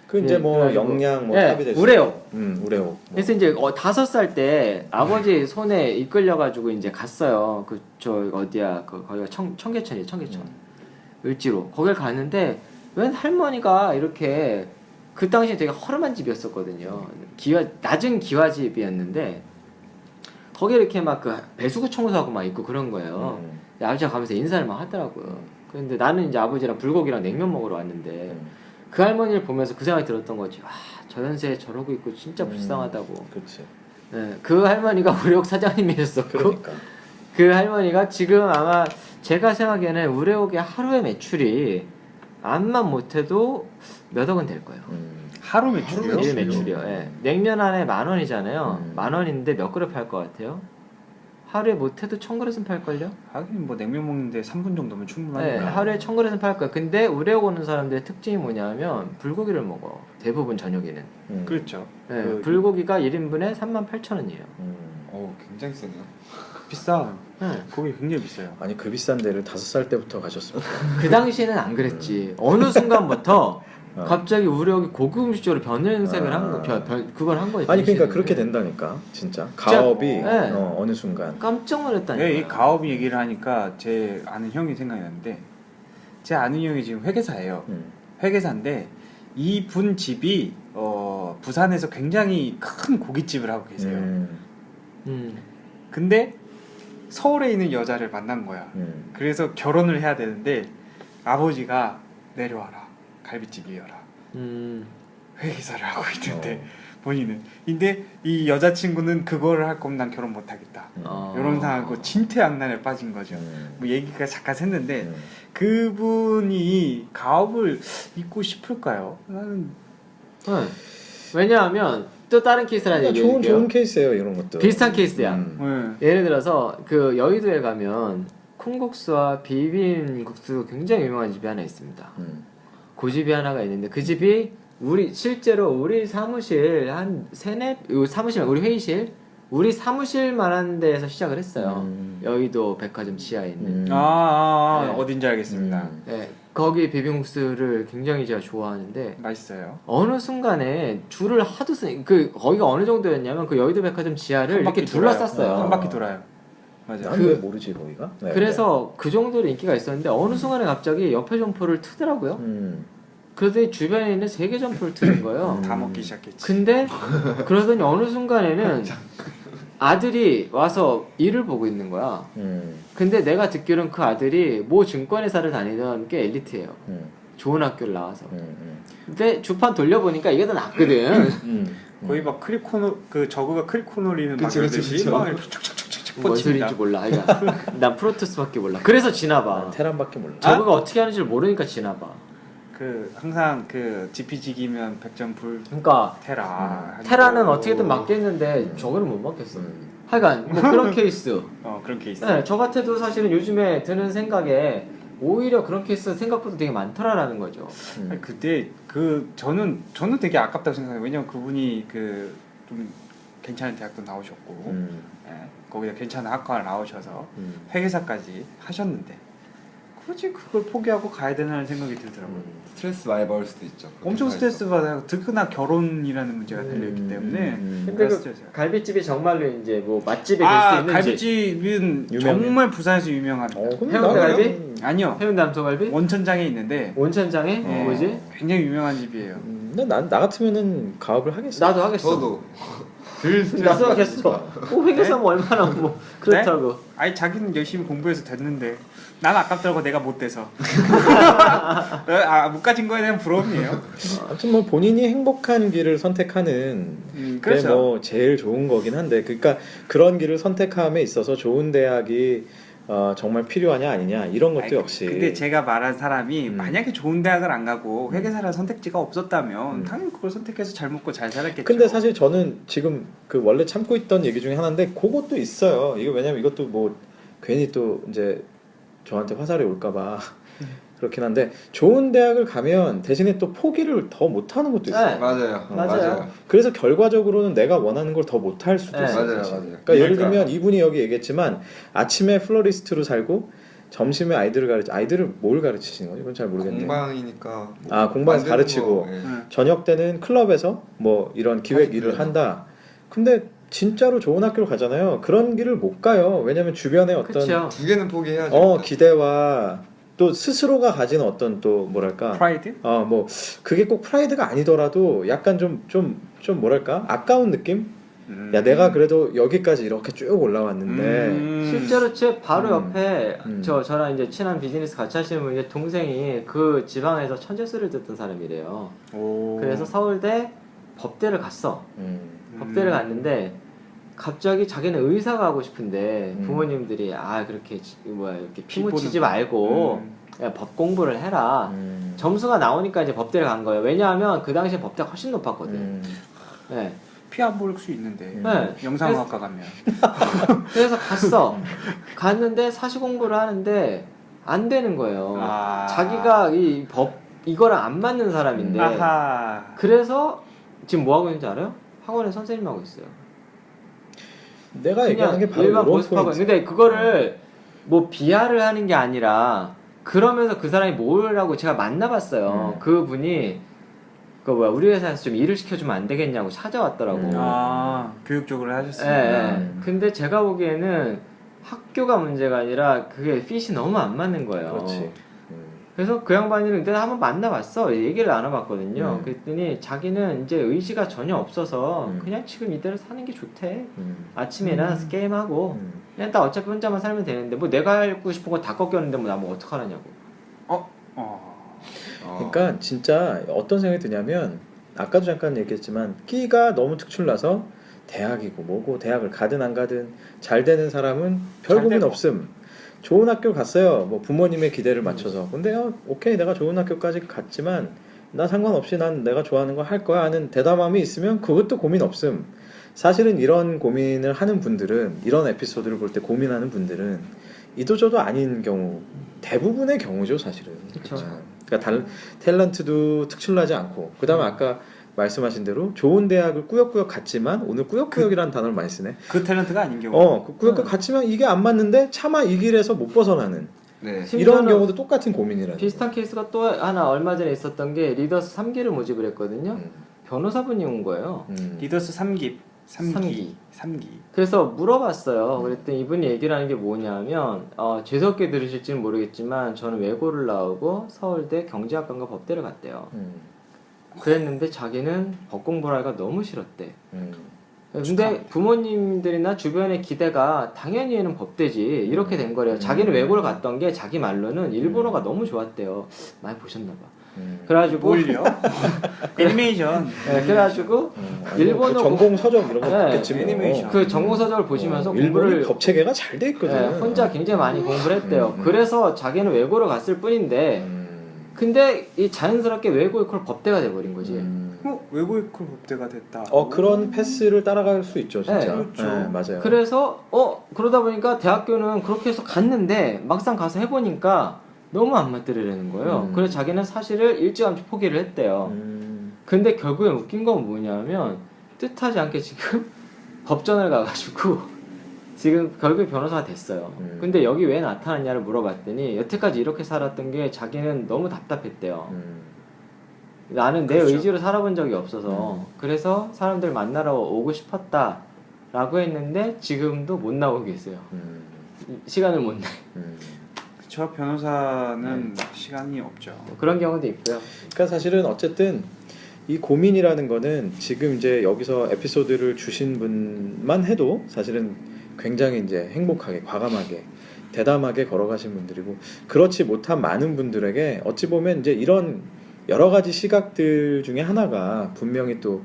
그 이제 예, 뭐 그래가지고. 영양 뭐 예, 탑이 됐어. 우레옥. 우레옥. 뭐. 그래서 이제 5살 때 아버지 손에 이끌려가지고 이제 갔어요. 그 저 어디야 거기가 청계천이에요. 청계천. 을지로 거길 갔는데 웬 할머니가 이렇게 그 당시에 되게 허름한 집이었었거든요. 낮은 기와집이었는데 거기 이렇게 막 그 배수구 청소하고 막 있고 그런 거예요. 아버지가 가면서 인사를 막 하더라고요. 근데 나는 이제 아버지랑 불고기랑 냉면 먹으러 왔는데 그 할머니를 보면서 그 생각이 들었던 거지. 와, 저 연세에 저러고 있고 진짜 불쌍하다고. 그렇지. 네, 그 할머니가 우레옥 사장님이셨었고 그러니까. 그 할머니가 지금 아마 제가 생각에는 우레옥의 하루의 매출이 암만 못해도 몇 억은 될 거예요. 하루 매출이요? 일 매출이요. 예. 냉면 안에 10,000원이잖아요. 10,000원인데 몇 그릇 팔 것 같아요? 하루에 못해도 1,000그릇은 팔걸요? 하긴 뭐 냉면 먹는데 3분 정도면 네, 충분하니까. 하루에 1,000그릇은 팔 거예요. 근데 우레옥 오는 사람들의 특징이 뭐냐면 불고기를 먹어. 대부분 저녁에는. 그렇죠. 네, 그- 불고기가 1인분에 38,000원이에요. 굉장히 세네요. 비싸. 네. 거기 굉장히 비싸요. 아니 그 비싼 데를 5살 때부터 가셨습니다. 그 당시에는 안 그랬지. 어느 순간부터 어. 갑자기 우레옥이 고급 음식으로 변형색을 한 거, 그걸 한 거예요. 아니 그러니까 당시에는. 그렇게 된다니까 진짜 가업이 네. 어느 순간 깜짝 놀랐다니까. 네, 이 가업 얘기를 하니까 제 아는 형이 생각이 나는데 제 아는 형이 지금 회계사예요. 회계사인데 이분 집이 부산에서 굉장히 큰 고깃집을 하고 계세요. 근데 서울에 있는 여자를 만난 거야. 그래서 결혼을 해야 되는데 아버지가 내려와라. 갈비집이여라. 회계사를 하고 있는데 본인은. 근데 이 여자친구는 그거를 할 거면 난 결혼 못 하겠다. 이런 상황이고 진퇴양난에 빠진 거죠. 뭐 얘기가 잠깐 했는데 그분이 가업을 잊고 싶을까요? 나는 네. 왜냐하면 또 다른 케이스라는 그러니까 얘기예요. 좋은 케이스예요 이런 것도. 비슷한 케이스야. 네. 예를 들어서 그 여의도에 가면 콩국수와 비빔국수 굉장히 유명한 집이 하나 있습니다. 그 집이 하나가 있는데 그 집이 실제로 우리 사무실 한 사무실 우리 회의실 우리 사무실만한 데에서 시작을 했어요. 여의도 백화점 지하에 있는. 네. 어딘지 알겠습니다. 네, 거기 비빔국수를 굉장히 제가 좋아하는데 맛있어요. 어느 순간에 줄을 하도 거기가 어느 정도였냐면 그 여의도 백화점 지하를 한 이렇게 바퀴 돌아요. 둘러쌌어요. 한 바퀴 돌아요. 맞아. 난 왜 모르지 거기가? 네, 그래서 그 정도로 인기가 있었는데 어느 순간에 갑자기 옆에 점포를 트더라고요. 그러더니 주변에 있는 3개 점포를 트는 거예요. 다 먹기 시작했지. 근데 그러더니 어느 순간에는 아들이 와서 일을 보고 있는 거야. 근데 내가 듣기로는 그 아들이 모 증권회사를 다니던 꽤 엘리트예요. 좋은 학교를 나와서. 근데 주판 돌려보니까 이게 더 낫거든. 거의 막 크리코노 그 저그가 크리코노리는 막 그치, 그치, 그러듯이 그치. 막 이렇게 촉촉촉촉 뭔 뻗칩니다. 소리인지 몰라. 그러니까 난 프로토스밖에 몰라. 그래서 지나봐. 테란밖에 몰라. 저거가 어떻게 하는지 모르니까 지나봐. 그 항상 그 GPG기면 100점 불 그러니까 테라. 테라는 어떻게든 막겠는데 저거는 못 막겠어. 하여간 뭐 그런 케이스. 그런 케이스. 네, 저 같아도 사실은 요즘에 드는 생각에 오히려 그런 케이스 생각보다 되게 많더라라는 거죠. 아니, 그때 저는 되게 아깝다고 생각해요. 왜냐면 그분이 그 좀 괜찮은 대학도 나오셨고 예, 거기다 괜찮은 학과를 나오셔서 회계사까지 하셨는데 굳이 그걸 포기하고 가야 되나라는 생각이 들더라고요. 스트레스 많이 받을 수도 있죠. 엄청 스트레스 받아요. 특히나 결혼이라는 문제가 달려있기 때문에. 근데 그런 그 스트레스예요. 갈비집이 정말로 이제 뭐 맛집이 될 수 있는지. 갈비집은 유명해요? 정말 부산에서 유명합니다. 해운대 갈비? 아니요. 해운대 암소갈비? 원천장에 있는데 온천장에? 예, 뭐지? 굉장히 유명한 집이에요. 근데 나 같으면은 가업을 하겠어. 나도 하겠어. 저도 수학했어. 회계사면 얼마나 뭐 그렇다고. 아니 자기는 열심히 공부해서 됐는데 난 아깝다고 내가 못 돼서. 못 가진 거에 대한 부러움이에요. 아무튼 뭐 본인이 행복한 길을 선택하는 그게 그렇죠. 뭐 제일 좋은 거긴 한데, 그러니까 그런 길을 선택함에 있어서 좋은 대학이 정말 필요하냐 아니냐 이런 것도 아니, 역시. 근데 제가 말한 사람이 만약에 좋은 대학을 안 가고 회계사라는 선택지가 없었다면 당연히 그걸 선택해서 잘 먹고 잘 살았겠죠. 근데 사실 저는 지금 그 원래 참고 있던 얘기 중에 하나인데 그것도 있어요. 이거 왜냐면 이것도 뭐 괜히 또 이제 저한테 화살이 올까봐 그렇긴 한데, 좋은 대학을 가면 대신에 또 포기를 더 못하는 것도 있어요. 네. 맞아요. 맞아요. 그래서 결과적으로는 내가 원하는 걸 더 못할 수도 네. 있어요. 맞아요, 사실. 맞아요. 그러니까 예를 그러니까요. 들면 이분이 여기 얘기했지만 아침에 플로리스트로 살고 점심에 아이들을 뭘 가르치시는 거죠? 이건 잘 모르겠네요. 공방이니까 뭐 공방에서 만드는 가르치고 거, 예. 저녁 때는 클럽에서 뭐 이런 기획 일을 한다. 근데 진짜로 좋은 학교를 가잖아요. 그런 길을 못 가요. 왜냐면 주변에 어떤 그렇죠. 두 개는 포기해야죠. 기대와 또 스스로가 가진 어떤 또 뭐랄까 프라이드? 뭐 그게 꼭 프라이드가 아니더라도 약간 좀 뭐랄까 아까운 느낌? 야 내가 그래도 여기까지 이렇게 쭉 올라왔는데 실제로 제 바로 음. 옆에 음. 저랑 이제 친한 비즈니스 같이 하시는 분이 동생이 그 지방에서 천재소리를 듣던 사람이래요. 오. 그래서 서울대 법대를 갔어. 법대를 갔는데 갑자기 자기는 의사가 하고 싶은데 부모님들이 그렇게 이렇게 피 묻히지 말고 야, 법 공부를 해라. 점수가 나오니까 이제 법대를 간 거예요. 왜냐하면 그 당시에 법대가 훨씬 높았거든. 네. 피 안 보일 수 있는데 네. 영상학과 가면 그래서 갔어. 갔는데 사시 공부를 하는데 안 되는 거예요. 자기가 이 법 이거랑 안 맞는 사람인데. 아하. 그래서 지금 뭐 하고 있는지 알아요? 학원에 선생님 하고 있어요. 내가 얘기하는 게 바로 일반 이런 보습하고 포인트. 근데 그거를 뭐 비하를 하는 게 아니라 그러면서 그 사람이 뭐라고 제가 만나봤어요. 그분이 우리 회사에서 좀 일을 시켜주면 안 되겠냐고 찾아왔더라고. 교육적으로 예, 하셨습니다. 예. 근데 제가 보기에는 학교가 문제가 아니라 그게 핏이 너무 안 맞는 거예요. 그렇지. 그래서 그 양반이는 그때 한번 만나봤어. 얘기를 나눠봤거든요. 그랬더니 자기는 이제 의지가 전혀 없어서 그냥 지금 이대로 사는 게 좋대. 아침에 일어나서 게임하고 그냥 나 어차피 혼자만 살면 되는데 뭐 내가 하고 싶은 거 다 꺾였는데 뭐 나 뭐 어떡하라냐고. 그러니까 진짜 어떤 생각이 드냐면 아까도 잠깐 얘기했지만 끼가 너무 특출나서 대학이고 뭐고 대학을 가든 안 가든 잘 되는 사람은 별 고민 없음. 좋은 학교 갔어요. 뭐 부모님의 기대를 맞춰서. 근데 오케이 내가 좋은 학교까지 갔지만 나 상관없이 난 내가 좋아하는 거 할 거야 하는 대담함이 있으면 그것도 고민 없음. 사실은 이런 고민을 하는 분들은 이런 에피소드를 볼 때 고민하는 분들은 이도저도 아닌 경우 대부분의 경우죠 사실은. 그쵸. 그러니까 탤런트도 특출나지 않고 그다음에 아까 말씀하신 대로 좋은 대학을 꾸역꾸역 갔지만 오늘 꾸역꾸역이라는 단어를 많이 쓰네. 그 탤런트가 아닌 경우. 꾸역꾸역 갔지만 이게 안 맞는데 차마 이 길에서 못 벗어나는 네. 이런 경우도 똑같은 고민이라는. 비슷한 케이스가 또 하나 얼마 전에 있었던 게 리더스 3기를 모집을 했거든요. 변호사분이 온 거예요. 리더스 3기. 그래서 물어봤어요. 그랬더니 이분이 얘기를 하는 게 뭐냐면 재수없게 들으실지는 모르겠지만 저는 외고를 나오고 서울대 경제학과인가 법대를 갔대요. 그랬는데 자기는 법 공부를 하기가 너무 싫었대. 근데 부모님들이나 주변의 기대가 당연히 얘는 법대지 이렇게 된 거래요. 자기는 외고를 갔던 게 자기 말로는 일본어가 너무 좋았대요. 많이 보셨나 봐. 그래가지고 뭘요? 애니메이션. 네, 그래가지고 일본어 그 전공 서적 이런 거 네, 봤겠지 뭐. 애니메이션. 그 전공 서적을 보시면서 일본이 공부를 법 체계가 잘 돼 있거든. 네, 혼자 굉장히 많이 공부를 했대요. 그래서 자기는 외고를 갔을 뿐인데 근데 이 자연스럽게 외고 이퀄 법대가 돼버린 거지. 외고 이퀄 법대가 됐다. 그런 패스를 따라갈 수 있죠, 진짜. 네, 그렇죠. 네, 맞아요. 그래서 그러다 보니까 대학교는 그렇게 해서 갔는데 막상 가서 해보니까 너무 안 맞더라는 거예요. 그래서 자기는 사실을 일찌감치 포기를 했대요. 근데 결국엔 웃긴 건 뭐냐면 뜻하지 않게 지금 법전을 가가지고 지금 결국에 변호사가 됐어요. 근데 여기 왜 나타났냐를 물어봤더니 여태까지 이렇게 살았던 게 자기는 너무 답답했대요. 나는 내 그렇죠. 의지로 살아본 적이 없어서 그래서 사람들 만나러 오고 싶었다 라고 했는데 지금도 못 나오고 계세요. 시간을 못 내. 저 변호사는 시간이 없죠. 그런 경우도 있고요. 그러니까 사실은 어쨌든 이 고민이라는 거는 지금 이제 여기서 에피소드를 주신 분만 해도 사실은 굉장히 이제 행복하게, 과감하게, 대담하게 걸어가신 분들이고, 그렇지 못한 많은 분들에게 어찌 보면 이제 이런 여러 가지 시각들 중에 하나가 분명히 또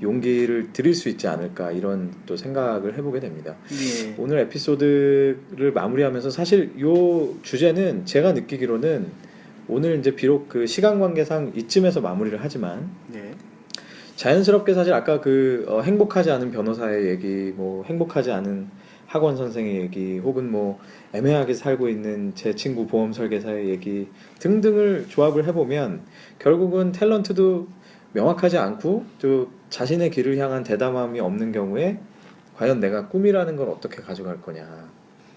용기를 드릴 수 있지 않을까, 이런 또 생각을 해보게 됩니다. 예. 오늘 에피소드를 마무리하면서 사실 요 주제는 제가 느끼기로는 오늘 이제 비록 그 시간 관계상 이쯤에서 마무리를 하지만 네. 자연스럽게 사실 아까 그 행복하지 않은 변호사의 얘기, 뭐 행복하지 않은 학원 선생의 얘기, 혹은 뭐 애매하게 살고 있는 제 친구 보험 설계사의 얘기 등등을 조합을 해보면 결국은 탤런트도 명확하지 않고 또 자신의 길을 향한 대담함이 없는 경우에 과연 내가 꿈이라는 걸 어떻게 가져갈 거냐,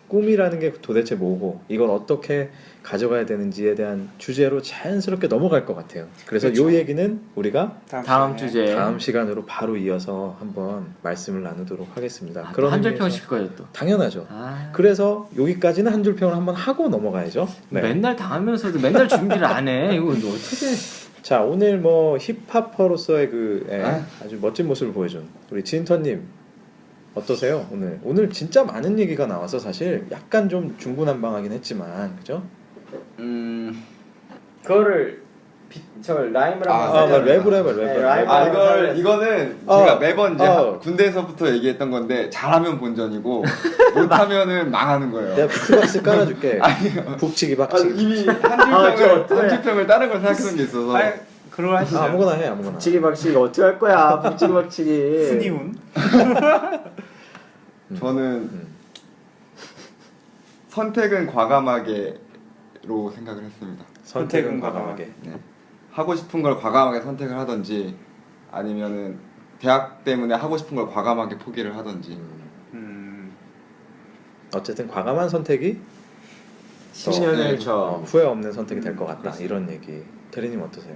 꿈이라는 게 도대체 뭐고 이걸 어떻게 가져가야 되는지에 대한 주제로 자연스럽게 넘어갈 것 같아요. 그래서 그렇죠. 요 얘기는 우리가 다음 시간에. 주제. 다음 시간으로 바로 이어서 한번 말씀을 나누도록 하겠습니다. 그런 한 줄 의미에서 평 실 거예요 또. 당연하죠. 아, 그래서 여기까지는 한 줄 평을 한번 하고 넘어가야죠. 네. 맨날 당하면서도 맨날 준비를 안 해. 이거 어떻게? 자, 오늘 뭐 힙합퍼로서의 그 아. 아주 멋진 모습을 보여준 우리 진터님 어떠세요? 오늘 진짜 많은 얘기가 나와서 사실 약간 좀 중구난방하긴 했지만, 그죠? 그거를 저 라임을 아, 한번 네. 랩을 해봐, 네, 랩을. 라이브. 이거는 어. 제가 매번 이제 어. 군대에서부터 얘기했던 건데 잘하면 본전이고 못하면은 망하는 거예요. 내가 비트박스 깔아줄게. 북치기 박치기. 이미 저 어떡해. 한줄평을 다른 걸 생각했던 게 있어서 아, 그럼 하시죠. 아무거나 해, 아무거나. 북치기 박치기 어떻게 할 거야? 북치기 박치기. 스니운. 저는 선택은 과감하게로 생각을 했습니다. 선택은 과감하게. 네. 하고 싶은 걸 과감하게 선택을 하든지 아니면은 대학 때문에 하고 싶은 걸 과감하게 포기를 하든지. 어쨌든 과감한 선택이 10년을 네. 저 후회 없는 선택이 될 것 같다. 그렇습니다. 이런 얘기. 대리님 어떠세요?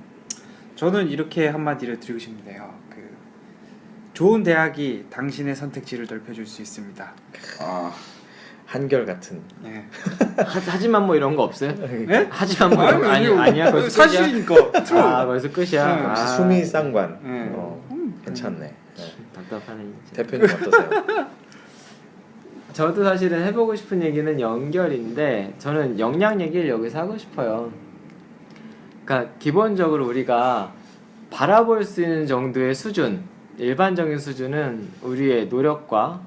저는 이렇게 한마디를 드리고 싶네요. 그 좋은 대학이 당신의 선택지를 넓혀줄 수 있습니다. 아, 한결 같은. 네. 하지만 뭐 이런 거 없어요? 네? 하지만 뭐 이런 거 아니야? 거기서 끝이야? 사실이니까. 아 거기서 끝이야? 네. 아, 수미 쌍관. 네. 괜찮네. 네. 답답하네. 대표님 어떠세요? 저도 사실은 해보고 싶은 얘기는 연결인데 저는 역량 얘기를 여기서 하고 싶어요. 그러니까 기본적으로 우리가 바라볼 수 있는 정도의 수준, 일반적인 수준은 우리의 노력과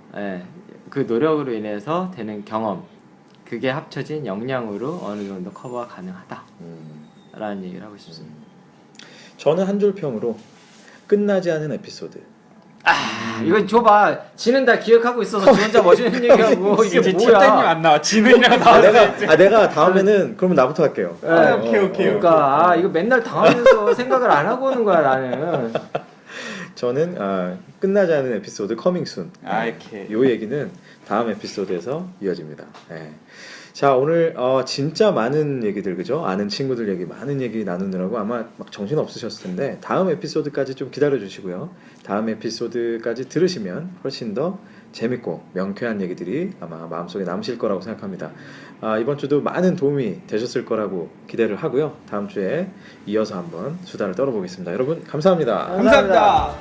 그 노력으로 인해서 되는 경험, 그게 합쳐진 역량으로 어느 정도 커버가 가능하다라는 얘기를 하고 싶습니다. 저는 한 줄 평으로 끝나지 않은 에피소드. 이거 줘봐. 지는 다 기억하고 있어서 지 혼자 멋있는 얘기하고 이게 이제 칠대님 뭐야? 안 나와. 지는이랑 나와. 내가 다음에는 그러면 나부터 할게요. 네, 오케이. 그러니까 이거 맨날 당하면서 생각을 안 하고 오는 거야 나는. 저는 끝나지 않은 에피소드 커밍순. 이렇게. 요 얘기는 다음 에피소드에서 이어집니다. 네. 자, 오늘 진짜 많은 얘기들, 그죠? 아는 친구들 얘기, 많은 얘기 나누느라고 아마 막 정신 없으셨을 텐데 다음 에피소드까지 좀 기다려 주시고요. 다음 에피소드까지 들으시면 훨씬 더 재밌고 명쾌한 얘기들이 아마 마음속에 남으실 거라고 생각합니다. 이번 주도 많은 도움이 되셨을 거라고 기대를 하고요. 다음 주에 이어서 한번 수다를 떨어보겠습니다. 여러분 감사합니다. 감사합니다.